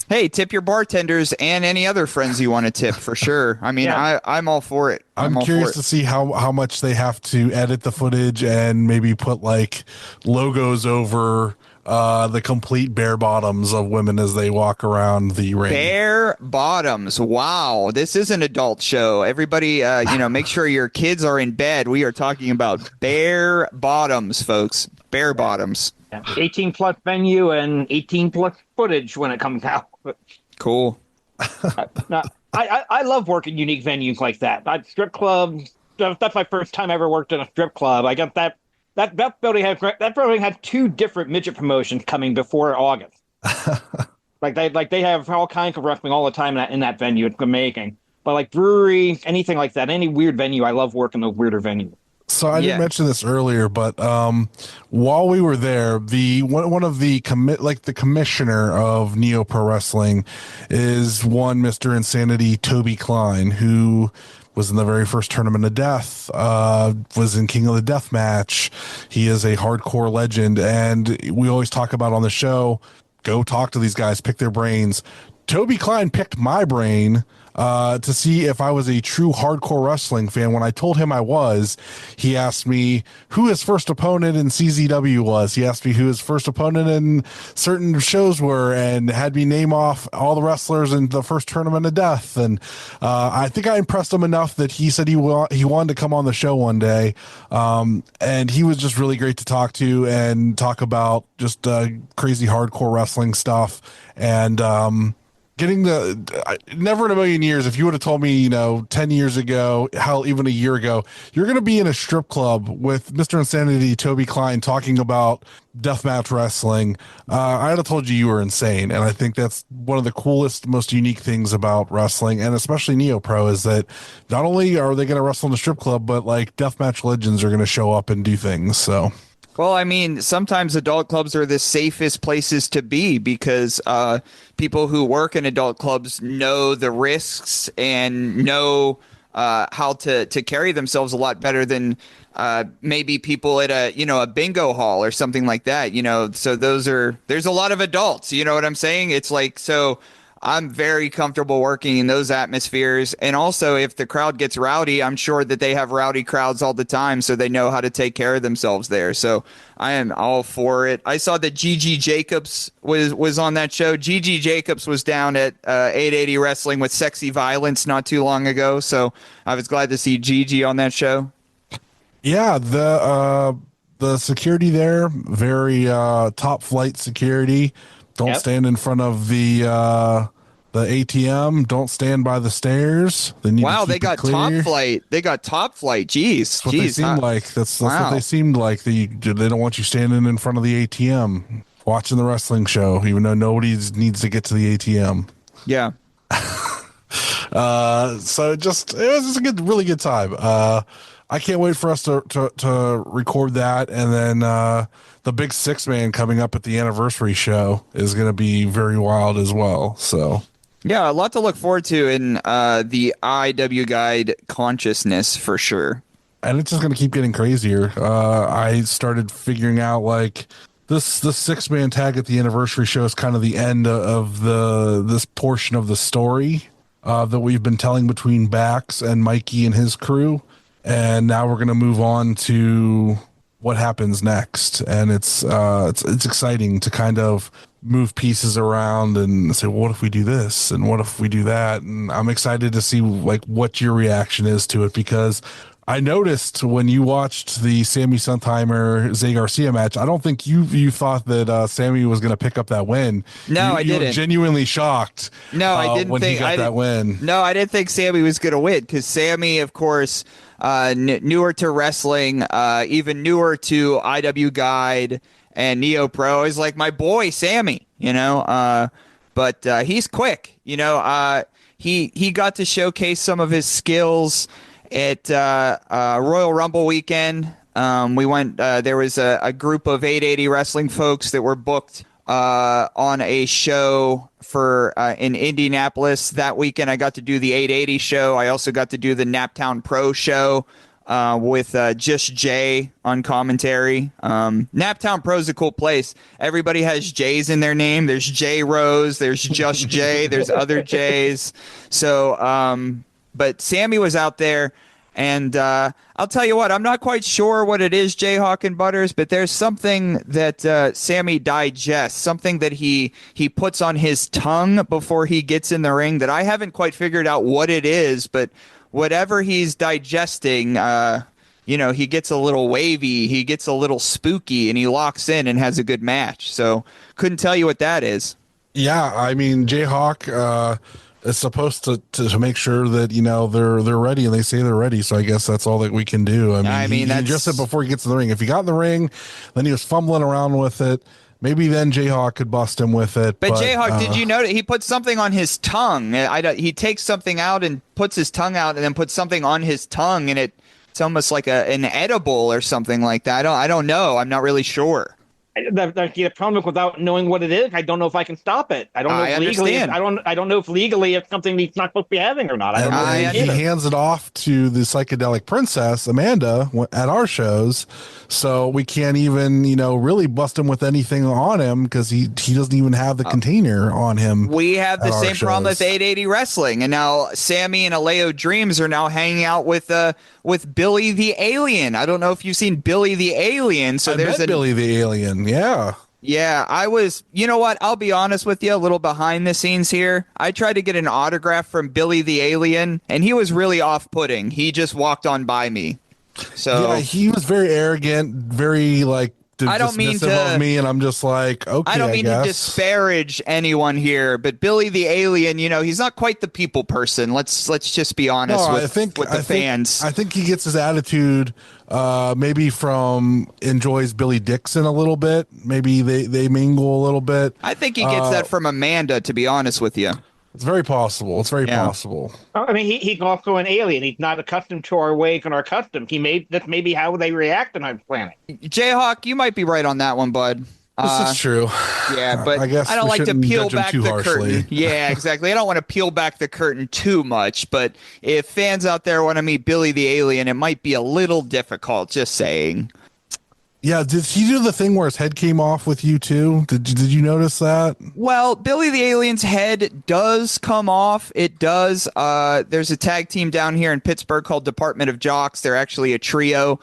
S4: Hey, tip your bartenders and any other friends you want to tip for sure. I mean,
S3: Yeah.
S4: I'm all for it.
S2: I'm curious to see how much they have to edit the footage and maybe put like logos over the complete bare bottoms of women as they walk around the ring.
S4: Bare bottoms. Wow. This is an adult show. Everybody, make sure your kids are in bed. We are talking about bare bottoms, folks. Bare bottoms.
S3: 18 plus venue and 18 plus footage when it comes out.
S4: Cool.
S3: I love working unique venues like that. Strip clubs. That's my first time I ever worked in a strip club. I got that building had two different midget promotions coming before August. they have all kinds of wrestling all the time in that venue. It's amazing. But like brewery, anything like that, any weird venue, I love working those weirder venues.
S2: So I didn't mention this earlier, but while we were there, one of the commissioner of Neo Pro Wrestling is one Mr. Insanity, Toby Klein, who was in the very first Tournament of Death, was in King of the Death Match. He is a hardcore legend, and we always talk about on the show, go talk to these guys, pick their brains. Toby Klein picked my brain to see if I was a true hardcore wrestling fan. When I told him I was, he asked me who his first opponent in CZW was. He asked me who his first opponent in certain shows were, and had me name off all the wrestlers in the first Tournament of Death. And I think I impressed him enough that he said he wanted to come on the show one day. And he was just really great to talk to and talk about just crazy hardcore wrestling stuff. And never in a million years, if you would have told me, 10 years ago, hell, even a year ago, you're going to be in a strip club with Mr. Insanity, Toby Klein, talking about deathmatch wrestling, I'd have told you were insane. And I think that's one of the coolest, most unique things about wrestling, and especially Neo Pro, is that not only are they going to wrestle in a strip club, but like deathmatch legends are going to show up and do things. So.
S4: Well, I mean, sometimes adult clubs are the safest places to be because people who work in adult clubs know the risks and know how to carry themselves a lot better than maybe people at a bingo hall or something like that. So there's a lot of adults. You know what I'm saying? It's like, so I'm very comfortable working in those atmospheres. And also, if the crowd gets rowdy, I'm sure that they have rowdy crowds all the time, so they know how to take care of themselves there. So I am all for it. I saw that Gigi Jacobs was on that show. Gigi Jacobs was down at 880 Wrestling with Sexy Violence not too long ago, so I was glad to see Gigi on that show. Yeah,
S2: the security there, very top flight security. Don't stand in front of the ATM. Don't stand by the stairs.
S4: Wow, they got top flight. They got top flight. Jeez,
S2: that's what they seemed like. That's what they seemed like. They don't want you standing in front of the ATM watching the wrestling show, even though nobody needs to get to the ATM.
S4: Yeah.
S2: So it was just a really good time. I can't wait for us to record that, and then the big 6-man coming up at the anniversary show is going to be very wild as well. So
S4: yeah, a lot to look forward to in the IW Guide consciousness for sure.
S2: And it's just going to keep getting crazier. I started figuring out like this 6-man tag at the anniversary show is kind of the end of this portion of the story that we've been telling between Bax and Mikey and his crew. And now we're going to move on to what happens next. And it's exciting to kind of move pieces around and say, well, what if we do this? And what if we do that? And I'm excited to see like what your reaction is to it, because I noticed when you watched the Sammy Suntimer Zay Garcia match, I don't think you thought that Sammy was going to pick up that win.
S4: No, I
S2: You were
S4: didn't.
S2: genuinely shocked.
S4: No, I didn't
S2: when
S4: think
S2: he got
S4: I
S2: that win.
S4: No, I didn't think Sammy was going to win because Sammy, of course, newer to wrestling, even newer to IW Guide and Neo Pro, is like my boy Sammy. But he's quick. He got to showcase some of his skills at Royal Rumble weekend. We went. There was a group of 880 wrestling folks that were booked on a show for in Indianapolis that weekend. I got to do the 880 show. I also got to do the Naptown Pro show with Just Jay on commentary. Naptown Pro is a cool place. Everybody has J's in their name. There's J Rose. There's Just Jay. There's other J's. So, but Sammy was out there. And I'll tell you what, I'm not quite sure what it is, Jayhawk and Butters, but there's something that Sammy digests, something that he puts on his tongue before he gets in the ring that I haven't quite figured out what it is, but whatever he's digesting, he gets a little wavy, he gets a little spooky, and he locks in and has a good match. So couldn't tell you what that is.
S2: Yeah, I mean, Jayhawk is supposed to make sure that they're ready, and they say they're ready. So I guess that's all that we can do. He just said before he gets in the ring, if he got in the ring, then he was fumbling around with it. Maybe then Jayhawk could bust him with it.
S4: But Jayhawk, did you notice he put something on his tongue? He takes something out and puts his tongue out, and then puts something on his tongue, and it's almost like an edible or something like that. I don't know. I'm not really sure.
S3: The problem without knowing what it is, I don't know if I can stop it. I don't know if legally. I don't know if legally it's something he's not supposed to be having or not. I don't know.
S2: He hands it off to the psychedelic princess Amanda at our shows, so we can't even really bust him with anything on him because he doesn't even have the container on him.
S4: We have the same problem with 880 Wrestling, and now Sammy and Aleo Dreams are now hanging out with Billy the Alien. I don't know if you've seen Billy the Alien. So there's
S2: Billy the Alien. Yeah.
S4: Yeah, I was, you know what? I'll be honest with you, a little behind the scenes here. I tried to get an autograph from Billy the Alien, and he was really off-putting. He just walked on by me. So
S2: yeah, he was very arrogant, very
S4: I don't mean
S2: to of me, and I'm just like, okay.
S4: I don't mean to disparage anyone here, but Billy the Alien, he's not quite the people person. Let's just be honest with the fans.
S2: I think he gets his attitude maybe from enjoys Billy Dixon a little bit. Maybe they mingle a little bit.
S4: I think he gets that from Amanda, to be honest with you.
S2: It's very possible. It's very possible.
S3: I mean, he's also an alien. He's not accustomed to our ways and our customs. That's maybe how they react on our planet.
S4: Jayhawk, you might be right on that one, bud.
S2: This is true.
S4: Yeah, but I guess I don't like to peel back the curtain. Yeah, exactly. I don't want to peel back the curtain too much, but if fans out there want to meet Billy the Alien, it might be a little difficult, just saying.
S2: Yeah, did he do the thing where his head came off with you too? Did you notice that?
S4: Well, Billy the Alien's head does come off. It does. There's a tag team down here in Pittsburgh called Department of Jocks. They're actually a trio.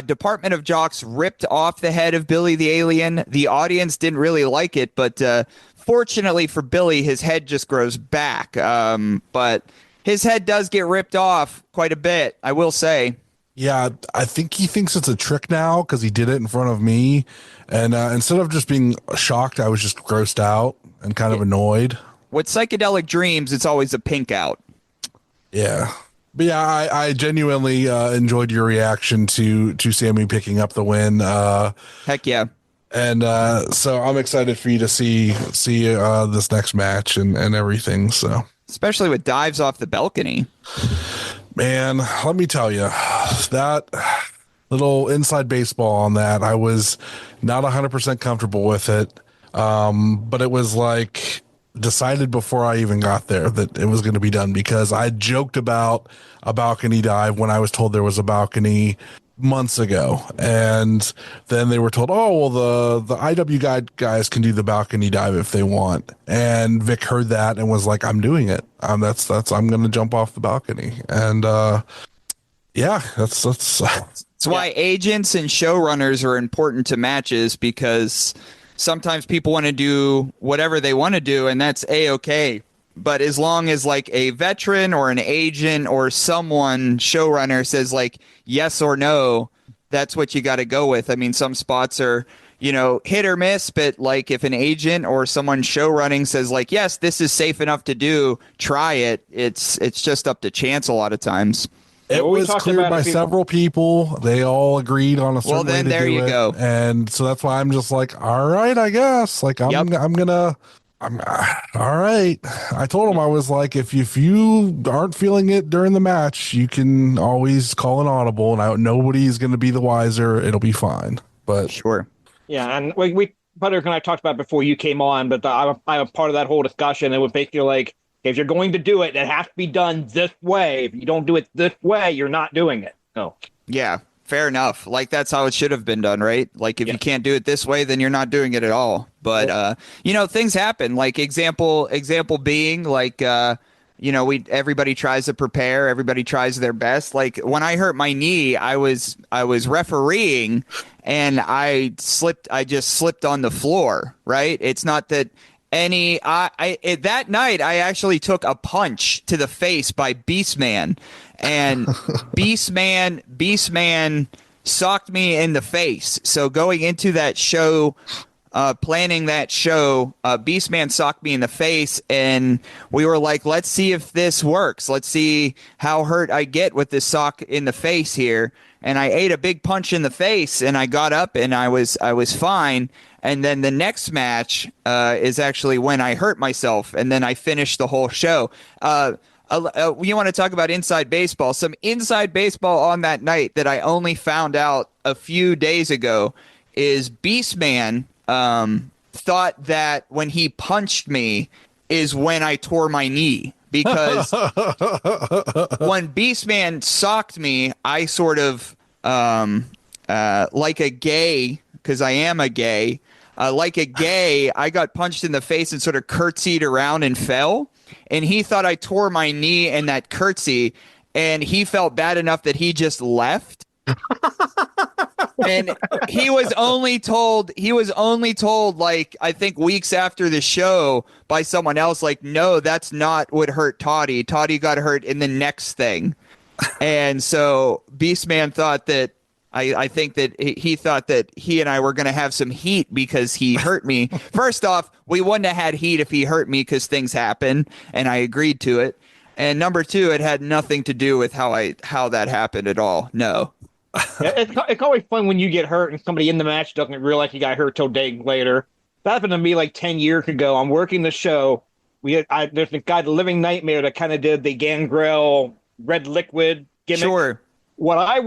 S4: Department of Jocks ripped off the head of Billy the Alien. The audience didn't really like it, but fortunately for Billy, his head just grows back. But his head does get ripped off quite a bit, I will say.
S2: Yeah, I think he thinks it's a trick now because he did it in front of me. And instead of just being shocked, I was just grossed out and kind of annoyed.
S4: With Psychedelic Dreams, it's always a pink out.
S2: Yeah. But yeah, I genuinely enjoyed your reaction to Sammy picking up the win.
S4: Heck yeah.
S2: And so I'm excited for you to see this next match and everything. So
S4: especially with dives off the balcony.
S2: Man, let me tell you, that little inside baseball on that, I was not 100% comfortable with it. But it was decided before I even got there that it was going to be done because I joked about a balcony dive when I was told there was a balcony months ago. And then they were told, oh, well, the IW guys can do the balcony dive if they want. And Vic heard that and was like, I'm doing it. I'm going to jump off the balcony. And, yeah, that's
S4: why agents and showrunners are important to matches, because sometimes people want to do whatever they want to do, and that's A-okay. But as long as like a veteran or an agent or someone showrunner says like yes or no, that's what you got to go with. I mean, some spots are, hit or miss, but like if an agent or someone show running says like, yes, this is safe enough to do, try it. It's just up to chance a lot of times.
S2: It was cleared by several people. They all agreed on a certain way to
S4: there
S2: do
S4: you
S2: it.
S4: go.
S2: And so that's why I'm just like, all right, I guess. Like I'm all right. I told him, I was like, if you aren't feeling it during the match, you can always call an audible, and nobody's going to be the wiser. It'll be fine. But
S4: sure.
S3: Yeah, and we Butterick and I talked about it before you came on, but I'm a part of that whole discussion. It was basically like, if you're going to do it, it has to be done this way. If you don't do it this way, you're not doing it. No.
S4: Yeah, fair enough. Like that's how it should have been done, right? Like if you can't do it this way, then you're not doing it at all. But things happen. Like example being like everybody tries to prepare, everybody tries their best. Like when I hurt my knee, I was refereeing and I just slipped on the floor, right? It's not that that night I actually took a punch to the face by Beastman, and Beastman socked me in the face. So going into that show, planning that show, Beastman socked me in the face, and we were like, let's see if this works. Let's see how hurt I get with this sock in the face here. And I ate a big punch in the face, and I got up, and I was fine. And then the next match is actually when I hurt myself, and then I finished the whole show. You want to talk about inside baseball? Some inside baseball on that night that I only found out a few days ago is Beastman thought that when he punched me is when I tore my knee. Because when Beastman socked me, I sort of, like a gay, because I am a gay, like a gay, I got punched in the face and sort of curtsied around and fell. And he thought I tore my knee in that curtsy, and he felt bad enough that he just left. And he was only told like I think weeks after the show by someone else, like, no, that's not what hurt Toddy. Toddy got hurt in the next thing. And so Beastman thought that I think that he thought that he and I were going to have some heat because he hurt me. First off, we wouldn't have had heat if he hurt me because things happen, and I agreed to it. And number two, it had nothing to do with how that happened at all. No.
S3: It's always fun when you get hurt and somebody in the match doesn't realize you got hurt till day later. That happened to me like 10 years ago. I'm working the show. There's a guy, the Living Nightmare, that kind of did the Gangrel red liquid gimmick.
S4: Sure.
S3: What I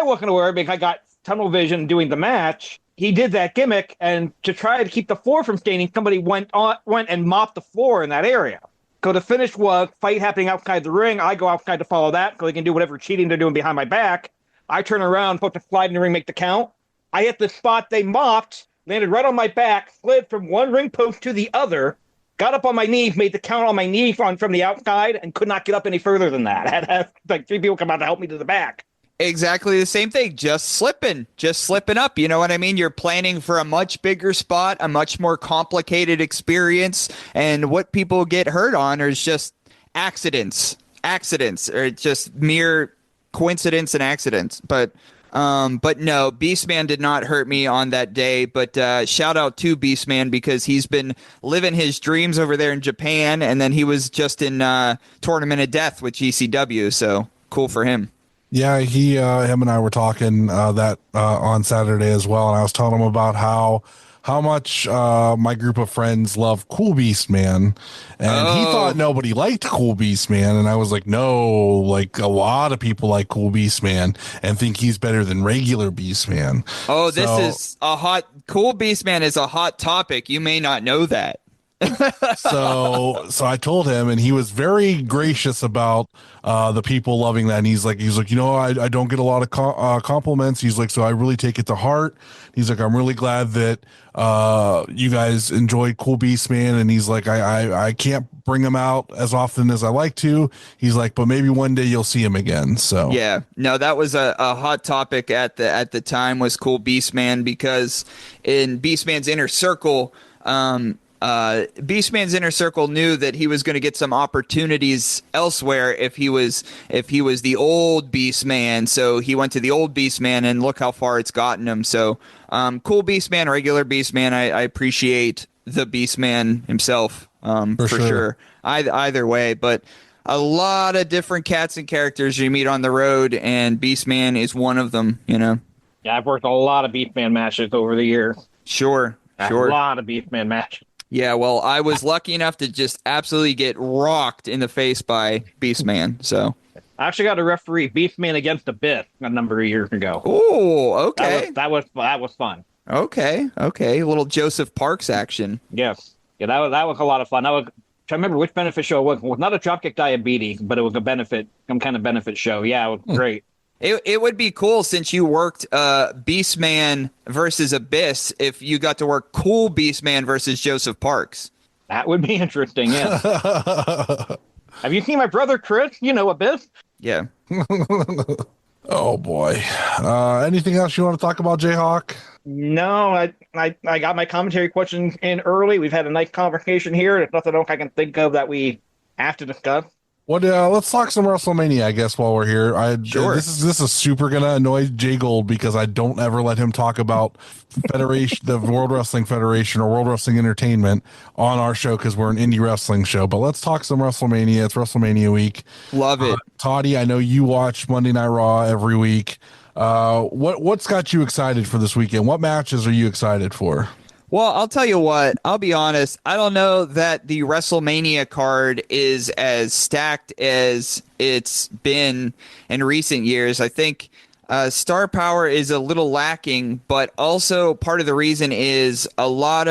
S3: wasn't aware of, because I got tunnel vision doing the match, he did that gimmick, and to try to keep the floor from staining, somebody went and mopped the floor in that area. So the finish was fight happening outside the ring. I go outside to follow that so they can do whatever cheating they're doing behind my back. I turn around, supposed to slide in the ring, make the count. I hit the spot they mopped, landed right on my back, slid from one ring post to the other, got up on my knees, made the count on my knee from the outside, and could not get up any further than that. I had like 3 people come out to help me to the back.
S4: Exactly the same thing. Just slipping up. You know what I mean? You're planning for a much bigger spot, a much more complicated experience. And what people get hurt on is just accidents, or just mere coincidence and accidents. But no, Beastman did not hurt me on that day. But shout out to Beastman, because he's been living his dreams over there in Japan. And then he was just in Tournament of Death with GCW. So cool for him.
S2: Yeah, him and I were talking that on Saturday as well, and I was telling him about how much my group of friends love Cool Beast Man, and he thought nobody liked Cool Beast Man, and I was like, no, like a lot of people like Cool Beast Man and think he's better than regular Beast Man.
S4: Oh, this is Cool Beast Man is a hot topic. You may not know that.
S2: so I told him, and he was very gracious about the people loving that. And he's like, I don't get a lot of compliments. He's like, so I really take it to heart. He's like, I'm really glad that you guys enjoyed Cool Beast Man. And he's like, I can't bring him out as often as I like to. He's like, but maybe one day you'll see him again. So
S4: yeah, no, that was a hot topic at the time, was Cool Beast Man, because in Beast Man's inner circle, Beastman's Inner Circle knew that he was going to get some opportunities elsewhere if he was the old Beastman. So he went to the old Beastman, and look how far it's gotten him. So cool Beastman, regular Beastman. I appreciate the Beastman himself for sure. Either way, but a lot of different cats and characters you meet on the road, and Beastman is one of them.
S3: Yeah, I've worked a lot of Beastman matches over the year.
S4: Sure.
S3: A lot of Beastman matches.
S4: Yeah, well, I was lucky enough to just absolutely get rocked in the face by Beastman. So
S3: I actually got to referee Beastman against the Biff a number of years ago.
S4: Oh, okay.
S3: That was fun.
S4: Okay. A little Joseph Parks action.
S3: Yes. Yeah, that was a lot of fun. I remember which benefit show it was not a Dropkick Diabetes, but it was some kind of benefit show. Yeah, it was great.
S4: It would be cool since you worked Beastman versus Abyss if you got to work cool Beastman versus Joseph Parks.
S3: That would be interesting, yeah. Have you seen my brother Chris? Abyss?
S4: Yeah.
S2: Oh boy. Anything else you want to talk about, Jayhawk?
S3: No, I got my commentary questions in early. We've had a nice conversation here. There's nothing else I can think of that we have to discuss.
S2: Well, let's talk some WrestleMania, I guess, while we're here.
S4: Sure.
S2: This is super gonna annoy Jay Gold because I don't ever let him talk about the World Wrestling Federation or World Wrestling Entertainment on our show because we're an indie wrestling show. But let's talk some WrestleMania. It's WrestleMania week.
S4: Love it.
S2: Toddy, I know you watch Monday Night Raw every week. What's got you excited for this weekend? What matches are you excited for?
S4: Well, I'll tell you what. I'll be honest. I don't know that the WrestleMania card is as stacked as it's been in recent years. I think star power is a little lacking, but also part of the reason is there's a lot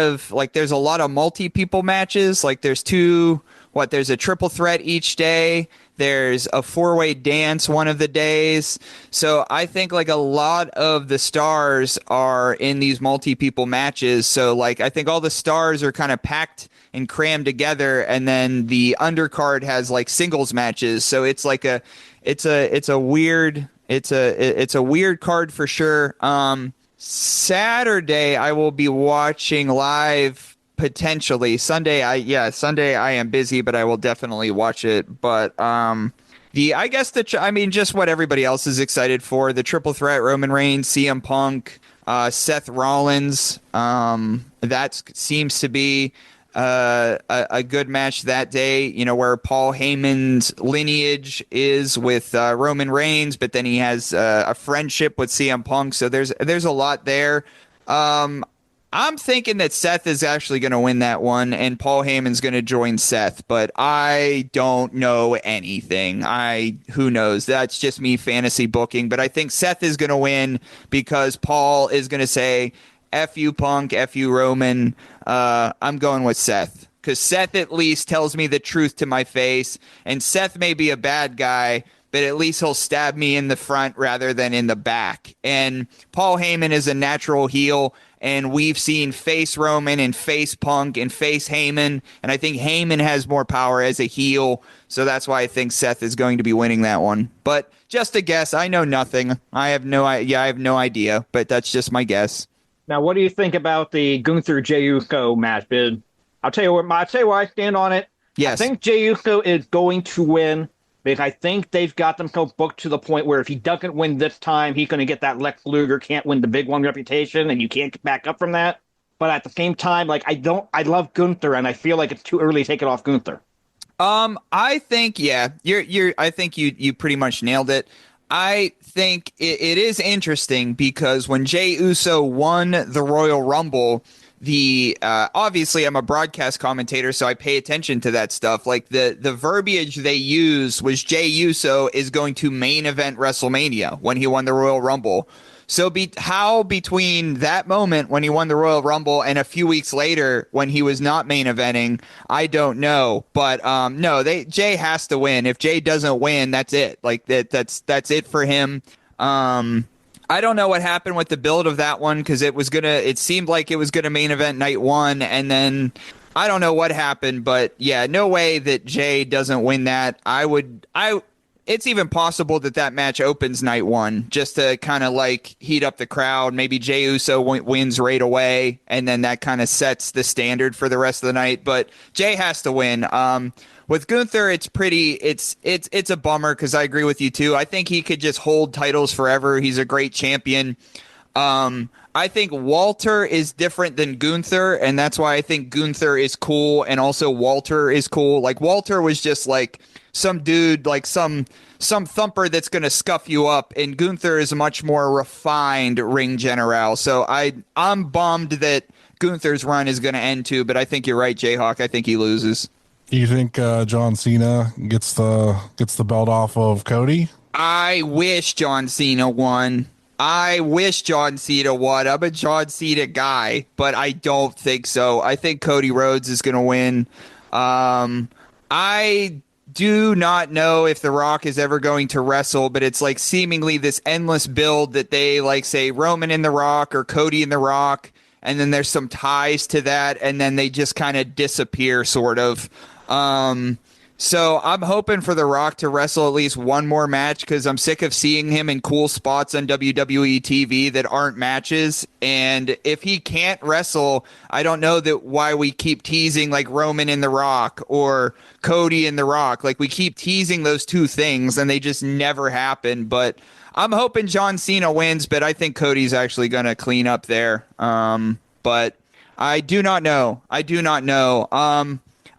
S4: of multi-people matches. Like there's a triple threat each day. There's a four-way dance one of the days. So I think like a lot of the stars are in these multi-people matches. So like I think all the stars are kind of packed and crammed together, and then the undercard has like singles matches. So it's like it's a weird card for sure. Saturday I will be watching live. Potentially Sunday I am busy, but I will definitely watch it. But just what everybody else is excited for, the triple threat, Roman Reigns, CM Punk, Seth Rollins, that seems to be a good match that day, where Paul Heyman's lineage is with Roman Reigns, but then he has a friendship with CM Punk, so there's a lot there. I'm thinking that Seth is actually going to win that one, and Paul Heyman's going to join Seth, but I don't know anything. Who knows? That's just me fantasy booking, but I think Seth is going to win because Paul is going to say, F you Punk, F you Roman. I'm going with Seth because Seth at least tells me the truth to my face, and Seth may be a bad guy, but at least he'll stab me in the front rather than in the back. And Paul Heyman is a natural heel, and we've seen face Roman and face Punk and face Heyman, and I think Heyman has more power as a heel, so that's why I think Seth is going to be winning that one. But just a guess. I know nothing. I have no idea, but that's just my guess.
S3: Now, what do you think about the Gunther Jey Uso match, Bid? I'll tell you where I stand on it.
S4: Yes.
S3: I think Jey Uso is going to win. Because I think they've got themselves booked to the point where if he doesn't win this time, he's going to get that Lex Luger can't win the big one reputation, and you can't get back up from that. But at the same time, I love Gunther, and I feel like it's too early to take it off Gunther.
S4: I think, I think you pretty much nailed it. I think it is interesting because when Jey Uso won the Royal Rumble, obviously I'm a broadcast commentator, so I pay attention to that stuff. Like the verbiage they used was Jey Uso is going to main event WrestleMania when he won the Royal Rumble. So how between that moment when he won the Royal Rumble and a few weeks later when he was not main eventing, I don't know. But no, Jey has to win. If Jey doesn't win, that's it. Like that's it for him. I don't know what happened with the build of that one because it seemed like it was gonna main event night one, and then I don't know what happened, but yeah, no way that Jey doesn't win that. it's even possible that match opens night one just to kind of like heat up the crowd. Maybe Jey Uso wins right away, and then that kind of sets the standard for the rest of the night. But Jey has to win. With Gunther, it's a bummer because I agree with you too. I think he could just hold titles forever. He's a great champion. I think Walter is different than Gunther, and that's why I think Gunther is cool, and also Walter is cool. Like Walter was just like some dude, like some thumper that's gonna scuff you up, and Gunther is a much more refined ring general. So I'm bummed that Gunther's run is gonna end too, but I think you're right, Jayhawk. I think he loses.
S2: You think John Cena gets the belt off of Cody?
S4: I wish John Cena won. I'm a John Cena guy, but I don't think so. I think Cody Rhodes is going to win. I do not know if The Rock is ever going to wrestle, but it's like seemingly this endless build that they like say Roman in The Rock or Cody in The Rock, and then there's some ties to that, and then they just kind of disappear sort of. So I'm hoping for The Rock to wrestle at least one more match because I'm sick of seeing him in cool spots on WWE TV that aren't matches. And if he can't wrestle, I don't know that why we keep teasing like Roman in The Rock or Cody in The Rock. Like we keep teasing those two things and they just never happen. But I'm hoping John Cena wins, but I think Cody's actually going to clean up there. But I do not know.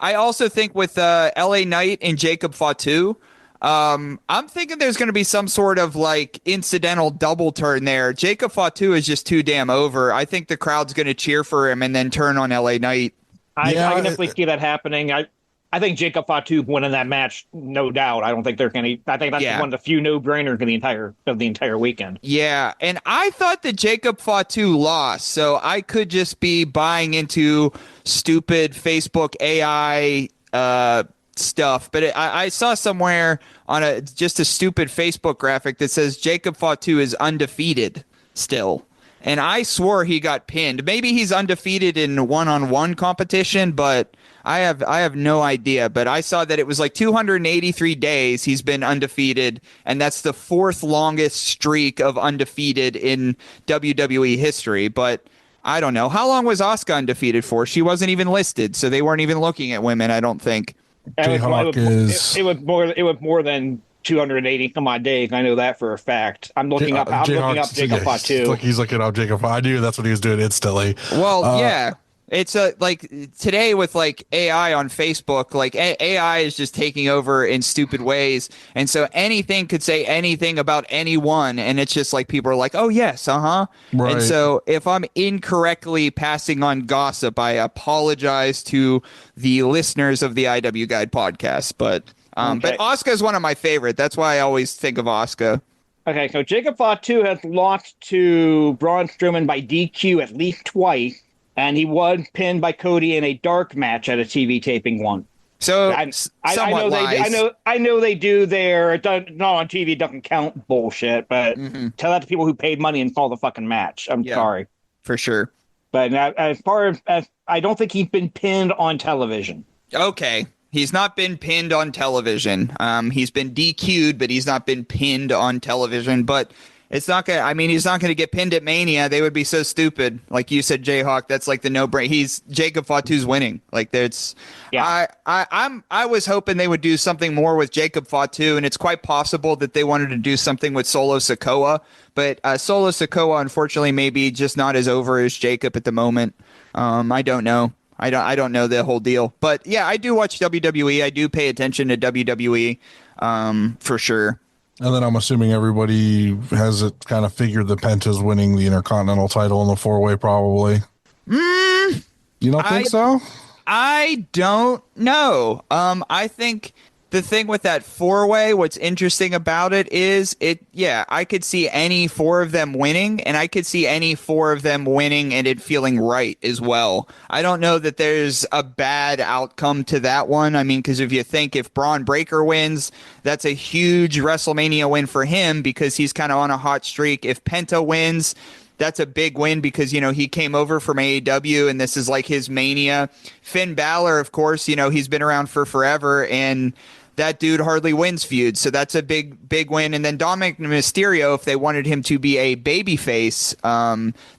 S4: I also think with LA Knight and Jacob Fatu, I'm thinking there's going to be some sort of like incidental double turn there. Jacob Fatu is just too damn over. I think the crowd's going to cheer for him and then turn on LA Knight.
S3: I can definitely see that happening. I think Jacob Fatu winning that match, no doubt. I don't think they're going to. I think that's one of the few no-brainers of the entire weekend.
S4: Yeah, and I thought that Jacob Fatu lost, so I could just be buying into stupid Facebook AI stuff. But I saw somewhere on just a stupid Facebook graphic that says Jacob Fatu is undefeated still. And I swore he got pinned. Maybe he's undefeated in one-on-one competition, but I have no idea. But I saw that it was like 283 days he's been undefeated, and that's the fourth longest streak of undefeated in WWE history. But I don't know. How long was Asuka undefeated for? She wasn't even listed, so they weren't even looking at women, I don't think.
S3: It was more than 280 some odd days. I know that for a fact. I'm looking up Jacob Fatu.
S2: He's looking up Jacob. I knew that's what he was doing instantly.
S4: Well, yeah. It's like today with like AI on Facebook, like AI is just taking over in stupid ways. And so anything could say anything about anyone. And it's just like people are like, oh, yes, Right. And so if I'm incorrectly passing on gossip, I apologize to the listeners of the IW Guide podcast. But Asuka is one of my favorite. That's why I always think of Asuka.
S3: Okay, so Jacob Fatu has lost to Braun Strowman by DQ at least twice. And he was pinned by Cody in a dark match at a TV taping one.
S4: So
S3: I know they do their not on TV doesn't count bullshit, but tell that to people who paid money and saw the fucking match. I'm sorry.
S4: For sure.
S3: But as far as I don't think he's been pinned on television.
S4: Okay. He's not been pinned on television. He's been DQ'd, but he's not been pinned on television. But it's not gonna. I mean, he's not gonna get pinned at Mania. They would be so stupid. Like you said, Jayhawk. That's like the no-brainer. Jacob Fatu's winning. Like that's. Yeah. I was hoping they would do something more with Jacob Fatu, and it's quite possible that they wanted to do something with Solo Sikoa. But Solo Sikoa, unfortunately, maybe just not as over as Jacob at the moment. I don't know. I don't know the whole deal. But yeah, I do watch WWE. I do pay attention to WWE, for sure.
S2: And then I'm assuming everybody has it kind of figured that Penta's winning the Intercontinental title in the four-way, probably. You don't think so?
S4: I don't know. I think the thing with that four-way, what's interesting about it is I could see any four of them winning, and I could see any four of them winning and it feeling right as well. I don't know that there's a bad outcome to that one. I mean, because if Braun Breaker wins, that's a huge WrestleMania win for him because he's kind of on a hot streak. If Penta wins, that's a big win because, he came over from AEW and this is like his Mania. Finn Balor, of course, he's been around for forever, and that dude hardly wins feuds, so that's a big win. And then Dominic Mysterio, if they wanted him to be a babyface,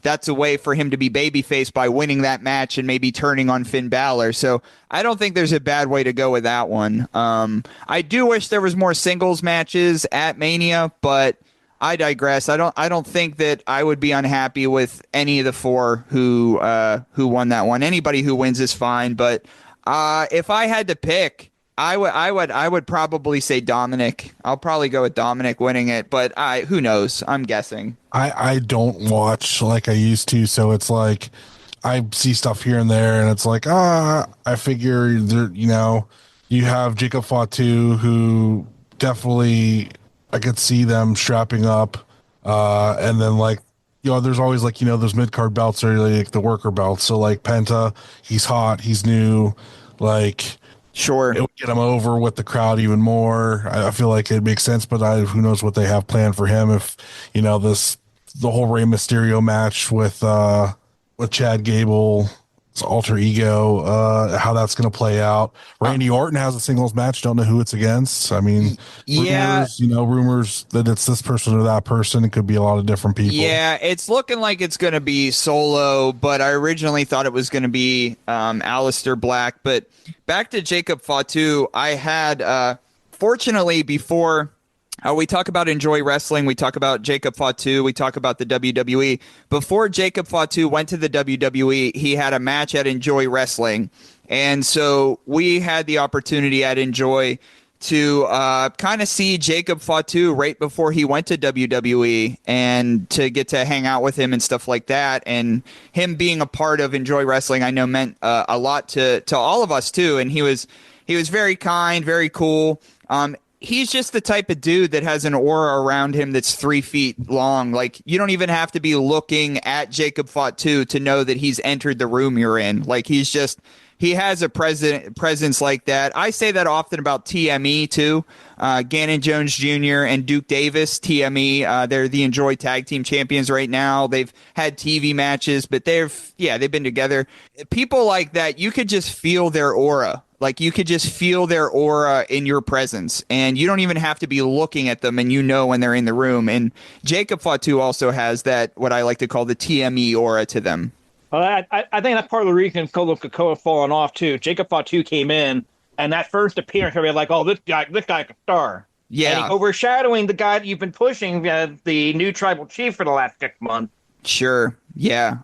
S4: that's a way for him to be babyface by winning that match and maybe turning on Finn Balor. So I don't think there's a bad way to go with that one. I do wish there was more singles matches at Mania, but I digress. I don't think that I would be unhappy with any of the four who won that one. Anybody who wins is fine, but if I had to pick, I would probably say Dominic. I'll probably go with Dominic winning it, but who knows? I'm guessing.
S2: I don't watch like I used to, so it's like I see stuff here and there, and it's like I figure there, you have Jacob Fatu, who definitely I could see them strapping up, and then there's always those mid card belts are like the worker belts. So like Penta, he's hot, he's new,
S4: Sure,
S2: it would get him over with the crowd even more. I feel like it makes sense, but who knows what they have planned for him? If the whole Rey Mysterio match with Chad Gable's alter ego, how that's going to play out. Randy Orton has a singles match. Don't know who it's against. I mean,
S4: yeah,
S2: rumors that it's this person or that person. It could be a lot of different people.
S4: Yeah, it's looking like it's going to be Solo, but I originally thought it was going to be Aleister Black. But back to Jacob Fatu, I had fortunately before. We talk about Enjoy Wrestling. We talk about Jacob Fatu. We talk about the WWE. Before Jacob Fatu went to the WWE, he had a match at Enjoy Wrestling. And so we had the opportunity at Enjoy to kind of see Jacob Fatu right before he went to WWE and to get to hang out with him and stuff like that. And him being a part of Enjoy Wrestling, I know meant a lot to all of us too. And he was very kind, very cool. He's just the type of dude that has an aura around him that's 3 feet long. Like, you don't even have to be looking at Jacob Fatu to know that he's entered the room you're in. Like, he has a presence like that. I say that often about TME too. Gannon Jones Jr. and Duke Davis, TME. They're the Enjoy Tag Team Champions right now. They've had TV matches, but they've been together. People like that, you could just feel their aura. Like, you could just feel their aura in your presence, and you don't even have to be looking at them, and when they're in the room. And Jacob Fatu also has that, what I like to call the TME aura to them.
S3: Well, I think that's part of the reason Solo Sikoa fallen off too. Jacob Fatu came in, and that first appearance, everybody like, oh, this guy's a star.
S4: Yeah,
S3: and overshadowing the guy that you've been pushing, the new tribal chief for the last 6 months.
S4: Sure, yeah.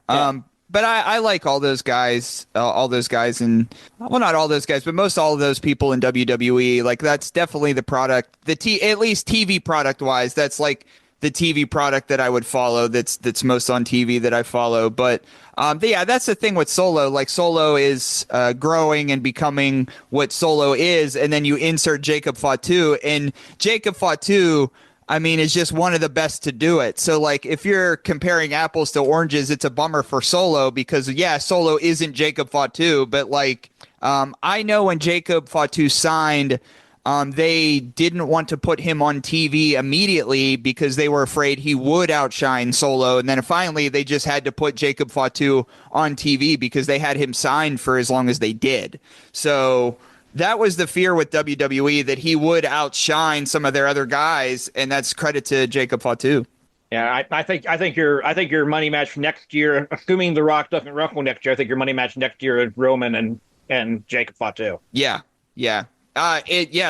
S4: But I like all those guys, and well, not all those guys, but most all of those people in WWE. Like, that's definitely the product, at least TV product wise, that's like the TV product that I would follow. That's most on TV that I follow. But that's the thing with Solo. Like, Solo is growing and becoming what Solo is, and then you insert Jacob Fatu, and Jacob Fatu, I mean, is just one of the best to do it. So, like, if you're comparing apples to oranges, it's a bummer for Solo because, Solo isn't Jacob Fatu. But, I know when Jacob Fatu signed, they didn't want to put him on TV immediately because they were afraid he would outshine Solo. And then finally, they just had to put Jacob Fatu on TV because they had him signed for as long as they did. So that was the fear with WWE, that he would outshine some of their other guys, and that's credit to Jacob Fatu.
S3: Yeah, I think your money match next year, assuming The Rock doesn't wrestle next year, I think your money match next year is Roman and Jacob Fatu.
S4: Yeah.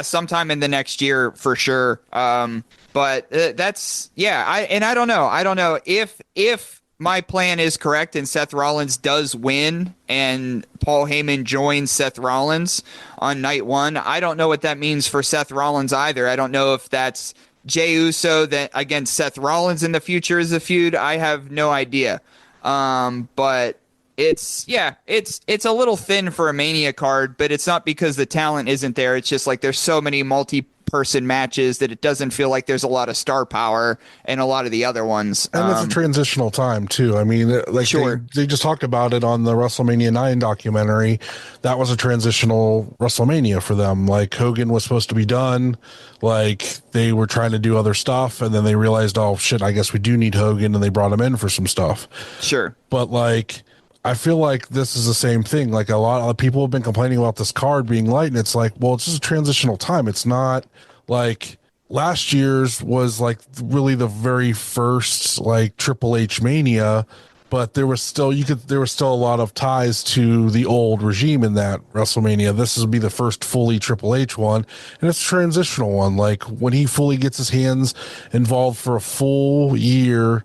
S4: Sometime in the next year for sure. But that's I don't know if my plan is correct and Seth Rollins does win and Paul Heyman joins Seth Rollins on night one. I don't know what that means for Seth Rollins either. I don't know if that's Jey Uso that against Seth Rollins in the future is a feud. I have no idea. But it's a little thin for a Mania card, but it's not because the talent isn't there. It's just like there's so many multi-person matches that it doesn't feel like there's a lot of star power in a lot of the other ones.
S2: And it's a transitional time too. I mean, like,
S4: sure.
S2: they just talked about it on the WrestleMania 9 documentary. That was a transitional WrestleMania for them. Like, Hogan was supposed to be done. Like, they were trying to do other stuff, and then they realized, oh shit, I guess we do need Hogan, and they brought him in for some stuff.
S4: Sure.
S2: But like, I feel like this is the same thing. Like a lot of people have been complaining about this card being light, and it's like, well, it's just a transitional time. It's not like last year's was like really the very first like Triple H Mania, but there was still there was still a lot of ties to the old regime in that WrestleMania. This will be the first fully Triple H one, and it's a transitional one. Like when he fully gets his hands involved for a full year,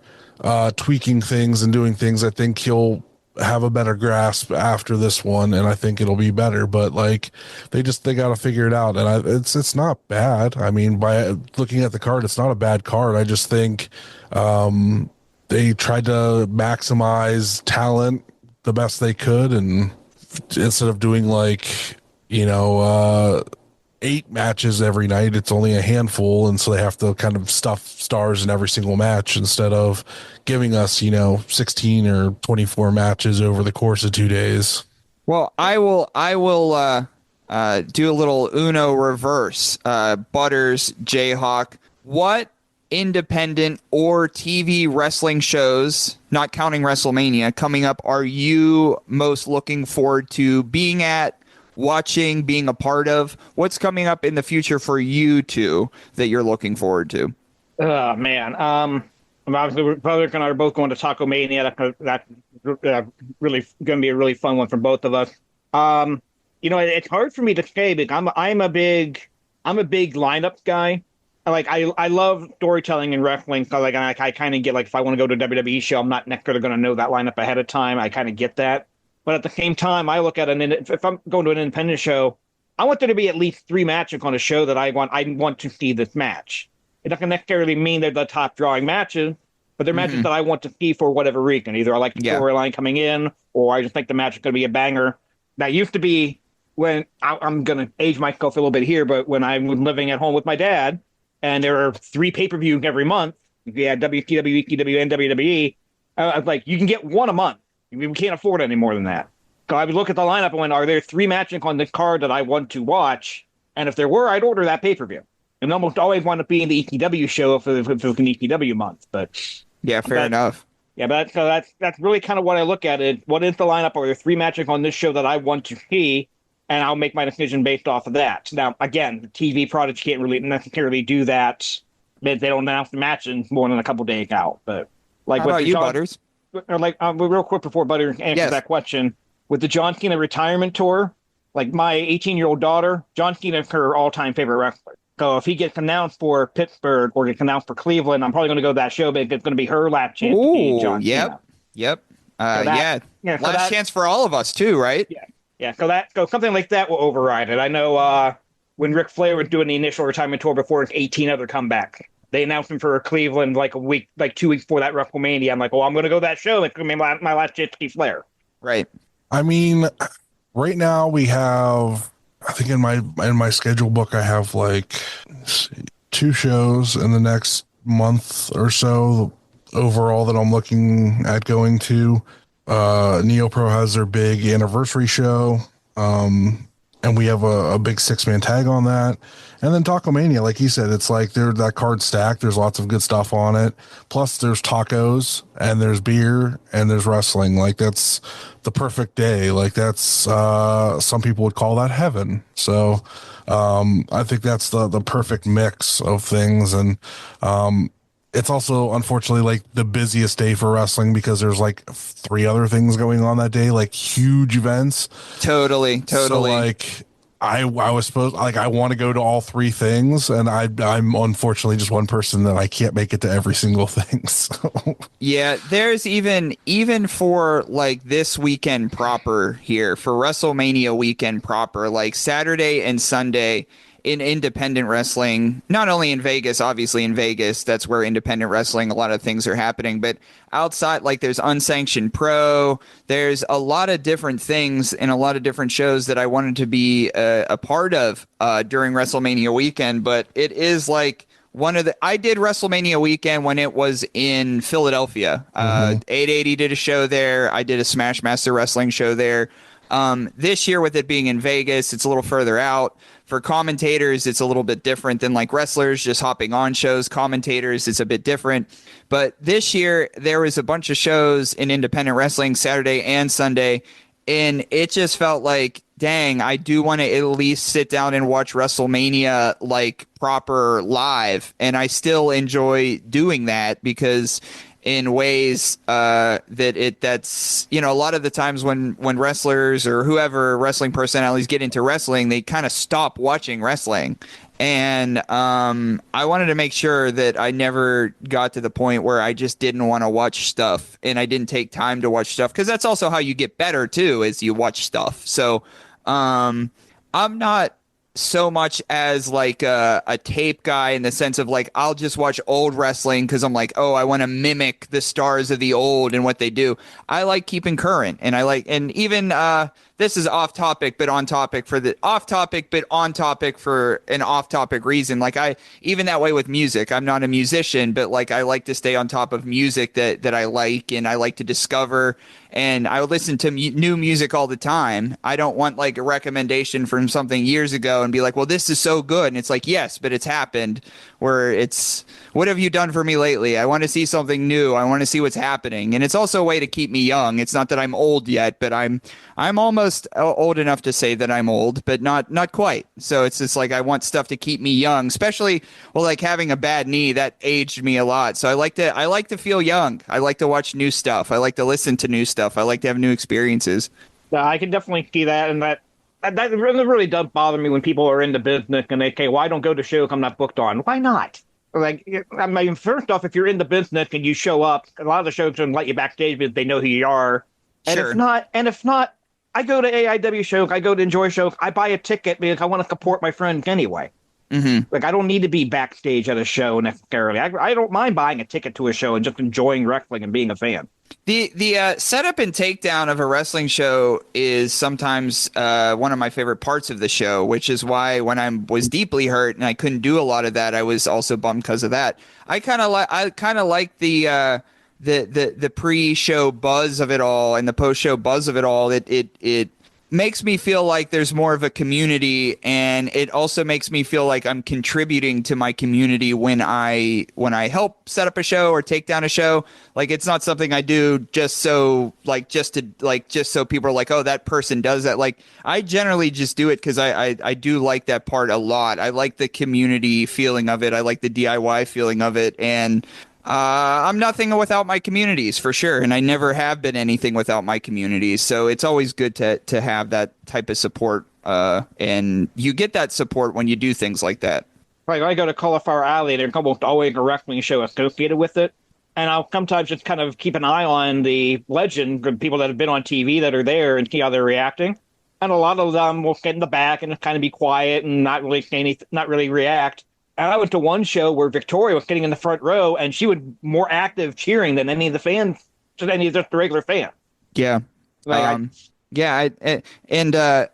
S2: tweaking things and doing things, I think he'll have a better grasp after this one, and I think it'll be better. But like they got to figure it out, and it's not bad. I mean, by looking at the card, it's not a bad card. I just think they tried to maximize talent the best they could, and instead of doing like 8 matches every night, it's only a handful, and so they have to kind of stuff stars in every single match instead of giving us 16 or 24 matches over the course of 2 days.
S4: Well, I will do a little Uno reverse. Butters, Jayhawk, what independent or TV wrestling shows, not counting WrestleMania, coming up are you most looking forward to being at, watching, being a part of? What's coming up in the future for you two that you're looking forward to?
S3: Oh man, obviously Brother and I are both going to Taco Mania. That's really going to be a really fun one for both of us. It's hard for me to say because I'm a big lineup guy. I love storytelling and wrestling. So I kind of get like if I want to go to a WWE show, I'm not necessarily going to know that lineup ahead of time. I kind of get that. But at the same time, I look at if I'm going to an independent show, I want there to be at least 3 matches on a show that I want to see this match. It doesn't necessarily mean they're the top drawing matches, but they're matches that I want to see for whatever reason. Either I like the storyline coming in, or I just think the match is going to be a banger. That used to be when I'm going to age myself a little bit here, but when I was living at home with my dad, and there are 3 pay-per-views every month, you had WCW, ECW, and WWE, I was like, you can get 1 a month. We can't afford any more than that. So I would look at the lineup and went, are there 3 matches on the card that I want to watch? And if there were, I'd order that pay-per-view. And almost always want to be in the ECW show if it was an ECW month. But
S4: yeah, fair enough.
S3: Yeah, but that's really kind of what I look at. It. What is the lineup? Are there 3 matches on this show that I want to see? And I'll make my decision based off of that. Now, again, the TV products can't really necessarily do that. They don't announce the matches more than a couple days out. But like,
S4: how about you, Butters?
S3: Or like, real quick before Butter answers that question, with the John Cena retirement tour, like my 18-year-old daughter, John Cena is her all-time favorite wrestler. So if he gets announced for Pittsburgh or gets announced for Cleveland, I'm probably going to go to that show, but it's going to be her last chance to be John Cena.
S4: Yep.
S3: So
S4: last chance for all of us too, right?
S3: Yeah. So something like that will override it. I know when Ric Flair was doing the initial retirement tour before his 18 other comeback, they announced him for Cleveland like 2 weeks before that WrestleMania. I'm like, well, I'm going to go to that show. It's going to be my last chance to see Flair.
S4: Right.
S2: I mean, right now we have, I think in my schedule book, I have like 2 shows in the next month or so overall that I'm looking at going to. NeoPro has their big anniversary show. And we have a big 6-man tag on that. And then Taco Mania, like he said, it's like that card stacked. There's lots of good stuff on it. Plus there's tacos and there's beer and there's wrestling. Like that's the perfect day. Like that's, some people would call that heaven. So, I think that's the perfect mix of things. And, it's also unfortunately like the busiest day for wrestling because there's like 3 other things going on that day, like huge events.
S4: Totally.
S2: So like I was supposed, like, I want to go to all 3 things, and I'm unfortunately just one person that I can't make it to every single thing. So
S4: yeah, there's even for like this weekend proper here, for WrestleMania weekend proper, like Saturday and Sunday in independent wrestling, not only in Vegas, obviously in Vegas, that's where independent wrestling, a lot of things are happening, but outside, like there's Unsanctioned Pro, there's a lot of different things and a lot of different shows that I wanted to be a part of during WrestleMania weekend. But it is like I did WrestleMania weekend when it was in Philadelphia. 880 did a show there. I did a Smash Master Wrestling show there. This year, with it being in Vegas, it's a little further out. For commentators, it's a little bit different than like wrestlers just hopping on shows. Commentators, it's a bit different. But this year, there was a bunch of shows in independent wrestling Saturday and Sunday, and it just felt like, dang, I do want to at least sit down and watch WrestleMania like proper live. And I still enjoy doing that because in ways that's, you know, a lot of the times when wrestlers or whoever wrestling personalities get into wrestling, they kind of stop watching wrestling. And I wanted to make sure that I never got to the point where I just didn't want to watch stuff and I didn't take time to watch stuff, because that's also how you get better too, is you watch stuff. So I'm not so much as like a tape guy in the sense of like I'll just watch old wrestling because I'm like, oh, I want to mimic the stars of the old and what they do. I like keeping current, and I like, and even this is off topic but on topic for the off topic but on topic for an off topic reason. Like I even that way with music. I'm not a musician, but like I like to stay on top of music that I like and I like to discover. And I listen to new music all the time. I don't want like a recommendation from something years ago and be like, well, this is so good. And it's like, yes, but it's happened. Where it's, what have you done for me lately? I want to see something new. I want to see what's happening. And it's also a way to keep me young. It's not that I'm old yet, but I'm almost old enough to say that I'm old, but not quite. So it's just like I want stuff to keep me young, especially, well, like having a bad knee that aged me a lot. So I like to feel young. I like to watch new stuff. I like to listen to new stuff. I like to have new experiences.
S3: I can definitely see that, and that really does bother me when people are in the business and they say, "Well, I don't go to shows I'm not booked on." Why not? Like, I mean, first off, if you're in the business and you show up, a lot of the shows don't let you backstage because they know who you are. And
S4: Sure.
S3: if not, I go to AIW shows, I go to Enjoy shows, I buy a ticket because I want to support my friends anyway.
S4: Mm-hmm.
S3: Like, I don't need to be backstage at a show necessarily. I don't mind buying a ticket to a show and just enjoying wrestling and being a fan.
S4: The setup and takedown of a wrestling show is sometimes one of my favorite parts of the show, which is why when I was deeply hurt and I couldn't do a lot of that, I was also bummed because of that. I kind of like the pre-show buzz of it all and the post-show buzz of it all. It makes me feel like there's more of a community, and it also makes me feel like I'm contributing to my community when I help set up a show or take down a show. Like, it's not something I do just so people are like, oh, that person does that. Like, I generally just do it because I do like that part a lot. I like the community feeling of it. I like the DIY feeling of it. And I'm nothing without my communities, for sure, and I never have been anything without my communities. So it's always good to have that type of support, and you get that support when you do things like that.
S3: Like, I go to Cauliflower Alley, there's almost always a wrestling show associated with it, and I'll sometimes just kind of keep an eye on the legend, the people that have been on TV that are there, and see how they're reacting. And a lot of them will get in the back and just kind of be quiet and not really say anything, not really react. And I went to one show where Victoria was sitting in the front row, and she was more active cheering than any of the fans, just any of the regular fans.
S4: Yeah.
S3: Like,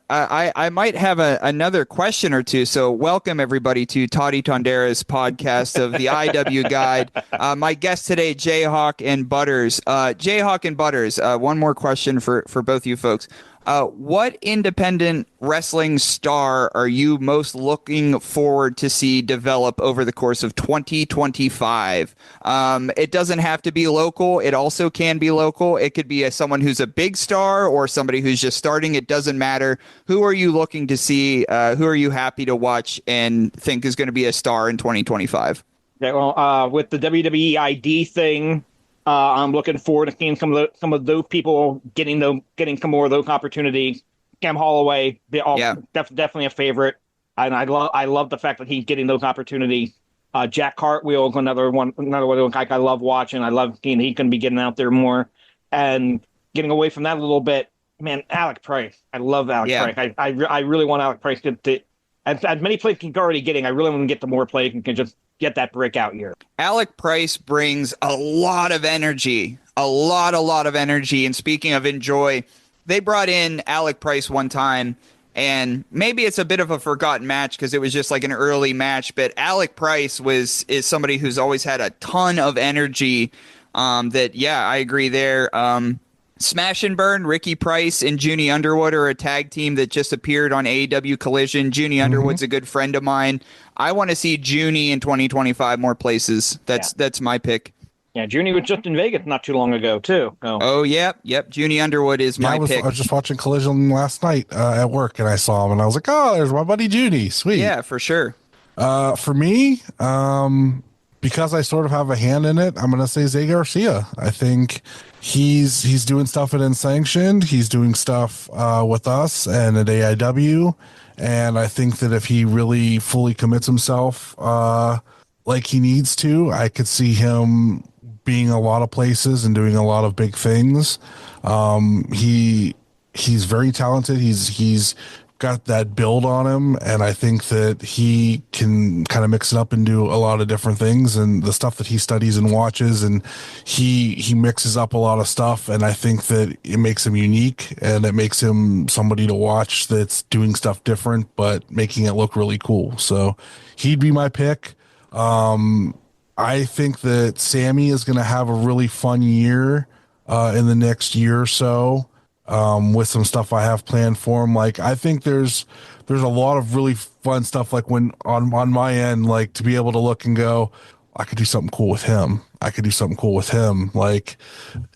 S4: I might have another question or two. So welcome everybody to Toddy Tondera's podcast of the IW Guide. My guest today, Jayhawk and Butters. Jayhawk and Butters. One more question for both you folks. What independent wrestling star are you most looking forward to see develop over the course of 2025? It doesn't have to be local. It also can be local. It could be someone who's a big star or somebody who's just starting. It doesn't matter. Who are you looking to see? Who are you happy to watch and think is going to be a star in 2025?
S3: yeah, well, with the WWE ID thing, I'm looking forward to seeing some of those people getting some more of those opportunities. Cam Holloway, definitely a favorite, and I love the fact that he's getting those opportunities. Jack Cartwheel is another one I love watching. I love seeing he can be getting out there more, and getting away from that a little bit. Man, Alec Price, I love Alec Price. I really want Alec Price to as many plays he's already getting. I really want to get to more plays and can just get that breakout year.
S4: Alec Price brings a lot of energy, a lot of energy. And speaking of Enjoy, they brought in Alec Price one time, and maybe it's a bit of a forgotten match because it was just like an early match. But Alec Price is somebody who's always had a ton of energy. I agree there. Smash and Burn, Ricky Price and Junie Underwood are a tag team that just appeared on AEW Collision. Junie Underwood's a good friend of mine. I want to see Junie in 2025 more places. That's my pick.
S3: Yeah, Junie was just in Vegas not too long ago, too.
S4: Oh, yep. Junie Underwood is my pick.
S2: I was just watching Collision last night at work, and I saw him, and I was like, oh, there's my buddy Junie. Sweet.
S4: Yeah, for sure.
S2: For me, because I sort of have a hand in it, I'm going to say Zay Garcia. I think he's doing stuff at Unsanctioned. He's doing stuff with us and at AIW. And I think that if he really fully commits himself like he needs to, I could see him being a lot of places and doing a lot of big things. He's very talented. He's got that build on him, and I think that he can kind of mix it up and do a lot of different things, and the stuff that he studies and watches, and he mixes up a lot of stuff, and I think that it makes him unique, and it makes him somebody to watch that's doing stuff different but making it look really cool. So he'd be my pick. I think that Sammy is going to have a really fun year in the next year or so. With some stuff I have planned for him. Like, I think there's a lot of really fun stuff, like when on my end, like to be able to look and go, I could do something cool with him. Like,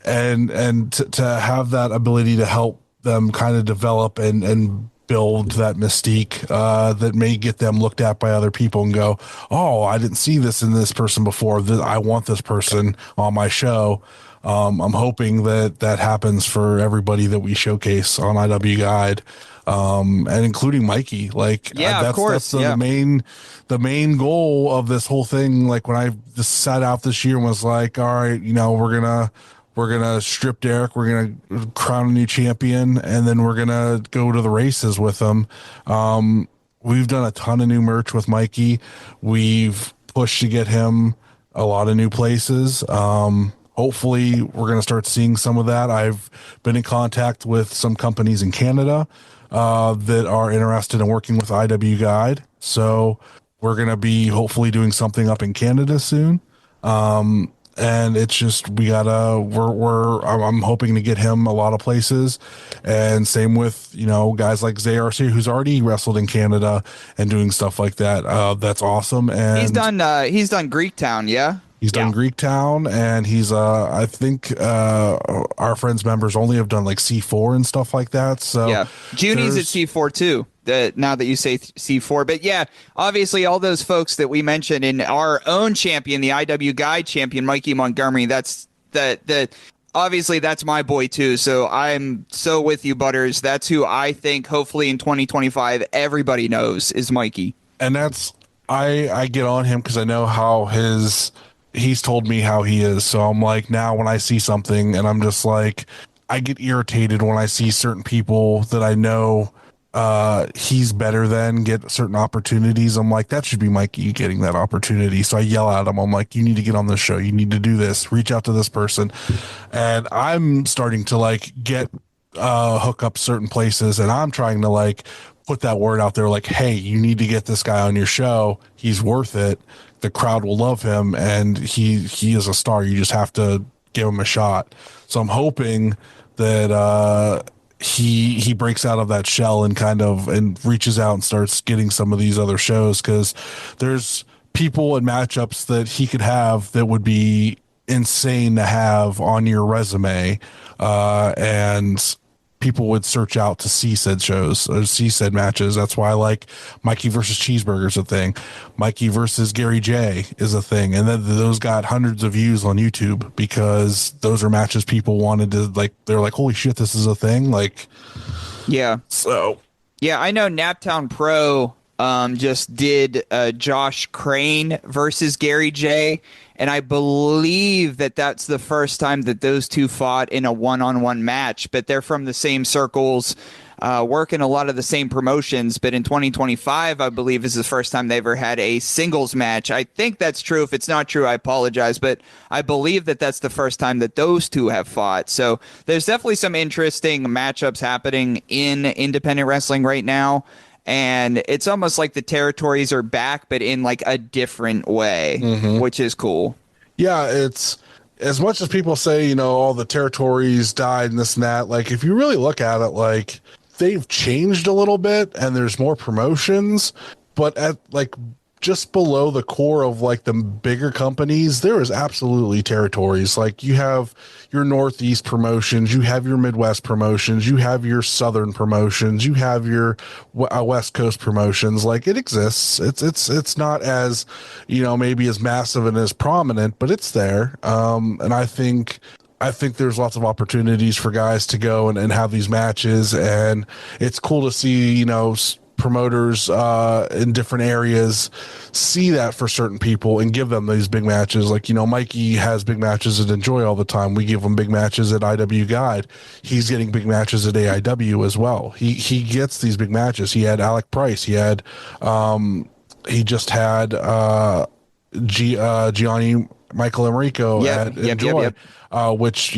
S2: and to have that ability to help them kind of develop and build that mystique that may get them looked at by other people and go, oh, I didn't see this in this person before. I want this person on my show. I'm hoping that happens for everybody that we showcase on IW Guide, and including Mikey. Like,
S4: of course.
S2: That's the main goal of this whole thing. Like, when I just sat out this year and was like, all right, we're gonna strip Derek, we're gonna crown a new champion, and then we're gonna go to the races with him. We've done a ton of new merch with Mikey. We've pushed to get him a lot of new places. Hopefully we're going to start seeing some of that. I've been in contact with some companies in Canada that are interested in working with IW Guide. So we're going to be hopefully doing something up in Canada soon. And it's just, I'm hoping to get him a lot of places, and same with, guys like Zay Garcia, who's already wrestled in Canada and doing stuff like that. That's awesome. And
S4: he's done Greektown. Yeah.
S2: He's done Greektown, and he's I think our friends members only have done like C4 and stuff like that. So
S4: yeah, Junie's at C4 too. Now that you say C4, but yeah, obviously all those folks that we mentioned, in our own champion, the IW Guide champion, Mikey Montgomery. That's obviously that's my boy too. So I'm so with you, Butters. That's who I think hopefully in 2025 everybody knows is Mikey.
S2: And that's I get on him because I know how he's told me how he is. So I'm like, now when I see something and I'm just like, I get irritated when I see certain people that I know he's better than get certain opportunities. I'm like, that should be Mikey getting that opportunity. So I yell at him. I'm like, you need to get on this show. You need to do this. Reach out to this person. And I'm starting to like get hook up certain places, and I'm trying to like put that word out there like, hey, you need to get this guy on your show. He's worth it. The crowd will love him, and he is a star. You just have to give him a shot. So I'm hoping that he breaks out of that shell and reaches out and starts getting some of these other shows, because there's people and matchups that he could have that would be insane to have on your resume, and people would search out to see said shows or see said matches. That's why I like Mikey versus Cheeseburger's a thing. Mikey versus Gary J is a thing. And then those got hundreds of views on YouTube because those are matches people wanted to, like, they're like, holy shit, this is a thing. Like,
S4: yeah.
S2: So,
S4: yeah, I know Naptown Pro just did Josh Crane versus Gary J. And I believe that that's the first time that those two fought in a one-on-one match, but they're from the same circles, working a lot of the same promotions. But in 2025, I believe, is the first time they ever had a singles match. I think that's true. If it's not true, I apologize. But I believe that that's the first time that those two have fought. So there's definitely some interesting matchups happening in independent wrestling right now. And it's almost like the territories are back, but in like a different way, which is cool.
S2: Yeah, it's as much as people say, all the territories died and this and that, like if you really look at it, like they've changed a little bit and there's more promotions, but at like just below the core of like the bigger companies, there is absolutely territories. Like you have your Northeast promotions, you have your Midwest promotions, you have your Southern promotions, you have your West Coast promotions. Like it exists. It's not as, maybe as massive and as prominent, but it's there. And I think there's lots of opportunities for guys to go and have these matches, and it's cool to see, promoters in different areas see that for certain people and give them these big matches. Like, Mikey has big matches at Enjoy all the time. We give him big matches at IW Guide. He's getting big matches at AIW as well. He gets these big matches. He had Alec Price. He had, he just had Gianni Michael Enrico at Enjoy. Which,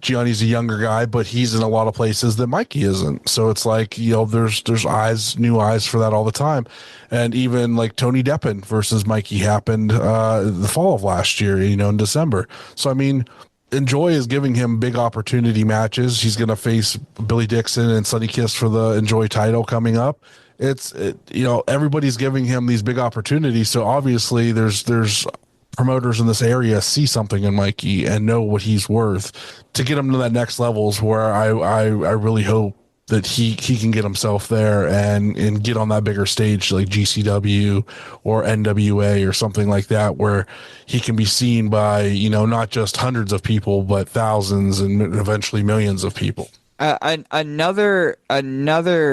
S2: Gianni's a younger guy, but he's in a lot of places that Mikey isn't. So it's like, there's new eyes for that all the time. And even like Tony Deppen versus Mikey happened the fall of last year, in December. So, I mean, Enjoy is giving him big opportunity matches. He's going to face Billy Dixon and Sonny Kiss for the Enjoy title coming up. Everybody's giving him these big opportunities. So obviously there's promoters in this area see something in Mikey and know what he's worth to get him to that next levels where I really hope that he can get himself there and get on that bigger stage like GCW or NWA or something like that, where he can be seen by, not just hundreds of people, but thousands and eventually millions of people.
S4: Another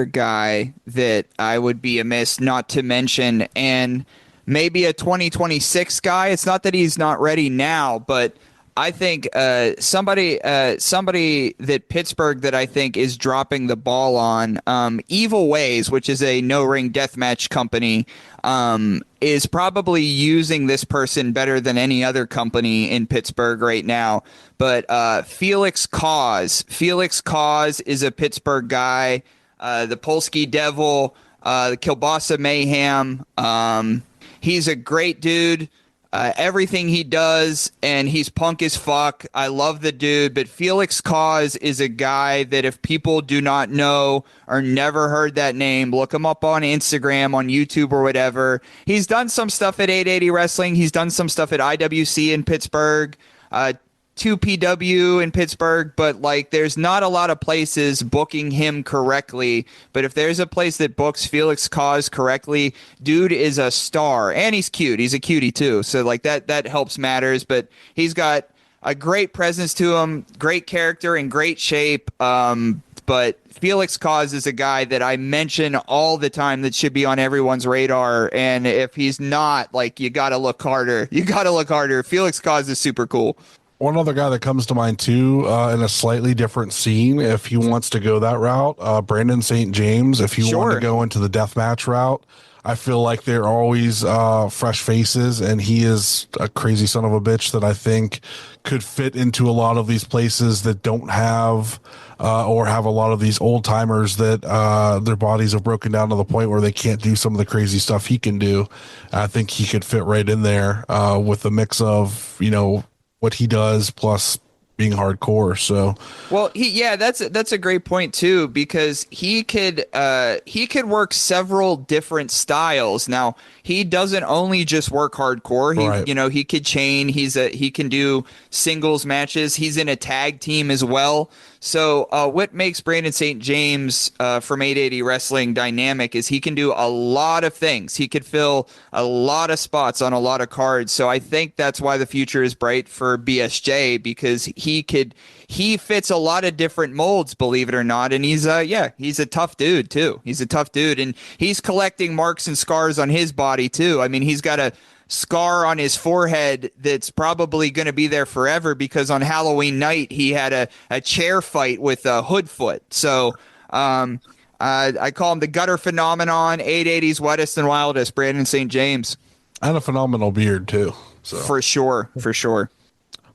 S4: guy that I would be amiss not to mention, and maybe a 2026 guy. It's not that he's not ready now, but I think somebody that Pittsburgh that I think is dropping the ball on, Evil Ways, which is a no-ring deathmatch company, is probably using this person better than any other company in Pittsburgh right now. But Felix Cause is a Pittsburgh guy. The Polski Devil, the Kielbasa Mayhem. He's a great dude. Everything he does, and he's punk as fuck. I love the dude, but Felix Cause is a guy that if people do not know or never heard that name, look him up on Instagram, on YouTube, or whatever. He's done some stuff at 880 Wrestling. He's done some stuff at IWC in Pittsburgh. 2PW in Pittsburgh, but like there's not a lot of places booking him correctly. But if there's a place that books Felix Cause correctly, dude is a star, and he's cute. He's a cutie too, so like that helps matters. But he's got a great presence to him, great character, and great shape. But Felix Cause is a guy that I mention all the time that should be on everyone's radar. And if he's not, like, you got to look harder. Felix Cause is super cool.
S2: One other guy that comes to mind too, in a slightly different scene, if he wants to go that route, Brandon St. James. If you want to go into the deathmatch route, I feel like they're always fresh faces, and he is a crazy son of a bitch that I think could fit into a lot of these places that don't have or have a lot of these old timers that their bodies have broken down to the point where they can't do some of the crazy stuff he can do. I think he could fit right in there with a mix of, what he does plus being hardcore. So that's a great point too, because he could work several different styles. Now he doesn't only just work hardcore. He could chain. He can do singles matches. He's in a tag team as well. So what makes Brandon St. James from 880 Wrestling dynamic is he can do a lot of things. He could fill a lot of spots on a lot of cards. So I think that's why the future is bright for BSJ, because he fits a lot of different molds, believe it or not. And he's a tough dude too. He's a tough dude, and he's collecting marks and scars on his body too. I mean, he's got a scar on his forehead that's probably going to be there forever, because on Halloween night he had a chair fight with Hoodfoot. So I call him the gutter phenomenon, 880's wettest and wildest, Brandon St. James. And a phenomenal beard too. So
S4: for sure.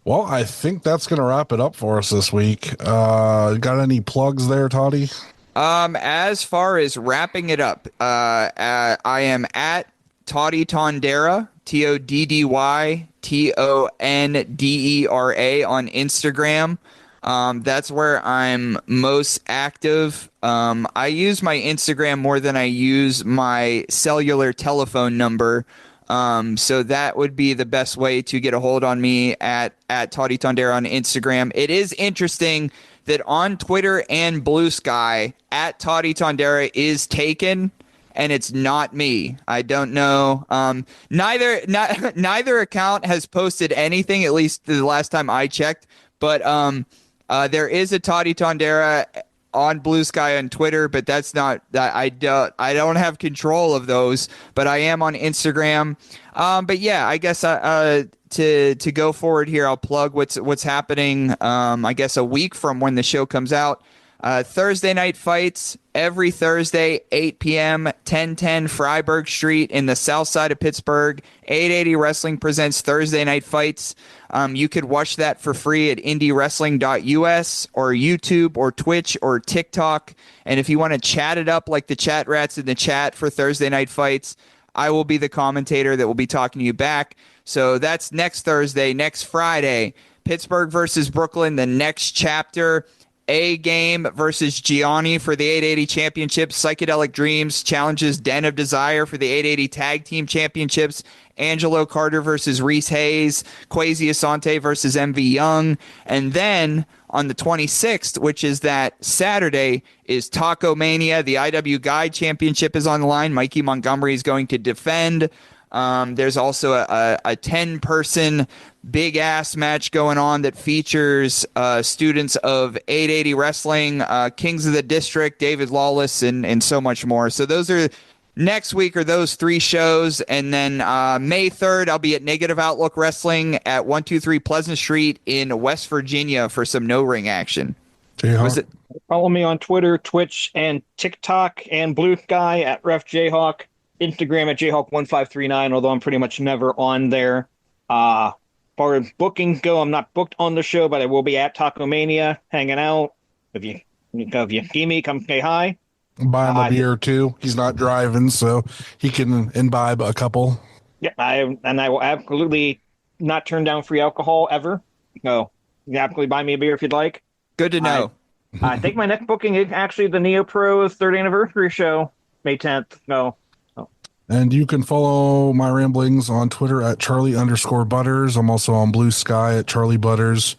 S2: Well, I think that's going to wrap it up for us this week. Got any plugs there, Toddy?
S4: As far as wrapping it up, I am at Toddy Tondera, TODDY Tondera on Instagram. That's where I'm most active. I use my Instagram more than I use my cellular telephone number. So that would be the best way to get a hold on me at Toddy Tondera on Instagram. It is interesting that on Twitter and Blue Sky, at Toddy Tondera is taken, and it's not me. I don't know. Neither account has posted anything, at least the last time I checked. But there is a Toddy Tondera on Blue Sky on Twitter, but that's not that. I don't have control of those, but I am on Instagram. But yeah, I guess to go forward here, I'll plug what's happening. I guess a week from when the show comes out. Thursday night fights every Thursday, 8 p.m., 1010 Freiburg Street in the south side of Pittsburgh. 880 Wrestling presents Thursday night fights. You could watch that for free at indiewrestling.us or YouTube or Twitch or TikTok. And if you want to chat it up like the chat rats in the chat for Thursday night fights, I will be the commentator that will be talking to you back. So that's next Thursday. Next Friday, Pittsburgh versus Brooklyn, the next chapter. A Game versus Gianni for the 880 Championship. Psychedelic Dreams challenges Den of Desire for the 880 Tag Team Championships. Angelo Carter versus Reese Hayes. Quasi Asante versus MV Young. And then on the 26th, which is that Saturday, is Taco Mania. The IW Guide Championship is on the line. Mikey Montgomery is going to defend. There's also a 10-person big-ass match going on that features students of 880 Wrestling, Kings of the District, David Lawless, and so much more. So those are next week are those three shows. And then May 3rd, I'll be at Negative Outlook Wrestling at 123 Pleasant Street in West Virginia for some no-ring action. Was it?
S3: Follow me on Twitter, Twitch, and TikTok, and Blue Sky at Ref Jayhawk. Instagram at Jayhawk1539, although I'm pretty much never on there. Far as bookings go, I'm not booked on the show, but I will be at Taco Mania hanging out. If you see me, come say hi.
S2: Buy him a beer too. He's not driving, so he can imbibe a couple.
S3: Yeah, I will absolutely not turn down free alcohol ever. No, you can absolutely buy me a beer if you'd like.
S4: Good to know.
S3: I think my next booking is actually the Neo Pro's third anniversary show, May 10th. No.
S2: And you can follow my ramblings on Twitter at Charlie_Butters. I'm also on Blue Sky at Charlie Butters.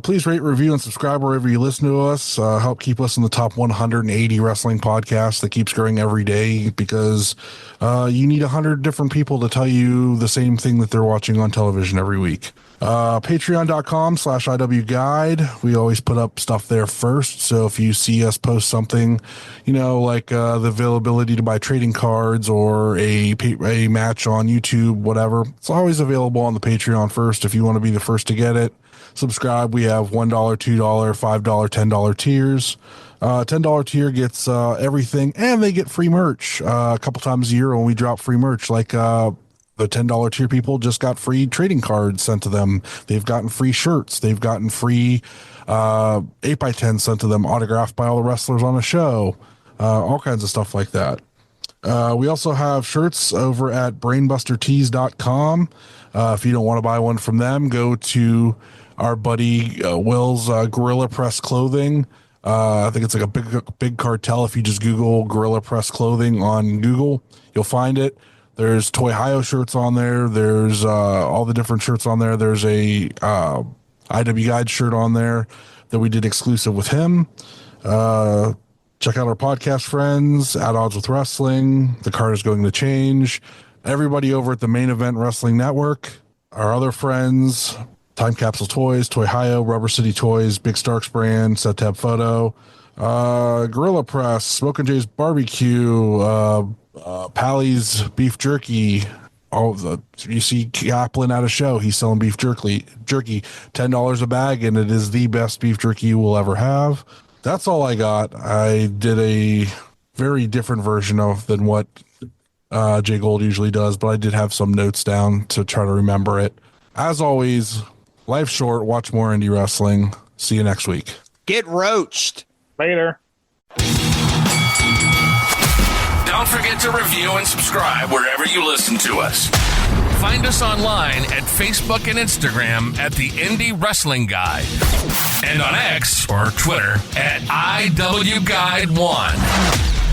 S2: Please rate, review, and subscribe wherever you listen to us. Help keep us in the top 180 wrestling podcasts that keeps growing every day, because you need 100 different people to tell you the same thing that they're watching on television every week. Patreon.com/IW Guide. We always put up stuff there first. So if you see us post something, like the availability to buy trading cards or a match on YouTube, whatever, it's always available on the Patreon first if you want to be the first to get it. Subscribe. We have $1, $2, $5, $10 tiers. $10 tier gets everything, and they get free merch a couple times a year when we drop free merch. Like the $10 tier people just got free trading cards sent to them. They've gotten free shirts. They've gotten free 8x10 sent to them, autographed by all the wrestlers on the show. All kinds of stuff like that. We also have shirts over at brainbustertees.com. If you don't want to buy one from them, go to our buddy Will's Gorilla Press Clothing. I think it's like a big cartel. If you just Google Gorilla Press Clothing on Google, you'll find it. There's Toy Hio shirts on there. There's all the different shirts on there. There's a IW Guide shirt on there that we did exclusive with him. Check out our podcast friends, At Odds with Wrestling. The card is going to change. Everybody over at the Main Event Wrestling Network, our other friends, Time Capsule Toys, Toy Hio, Rubber City Toys, Big Starks Brand, Set Tab Photo, Gorilla Press, Smokin' Jay's Barbecue, Pally's Beef Jerky. You see Kaplan at a show, he's selling beef jerky, $10 a bag, and it is the best beef jerky you will ever have. That's all I got. I did a very different version than what Jay Gold usually does, but I did have some notes down to try to remember it. As always, life's short. Watch more indie wrestling. See you next week.
S4: Get roached.
S3: Later.
S1: Don't forget to review and subscribe wherever you listen to us. Find us online at Facebook and Instagram at the Indie Wrestling Guide, and on X or Twitter at IWGuide1.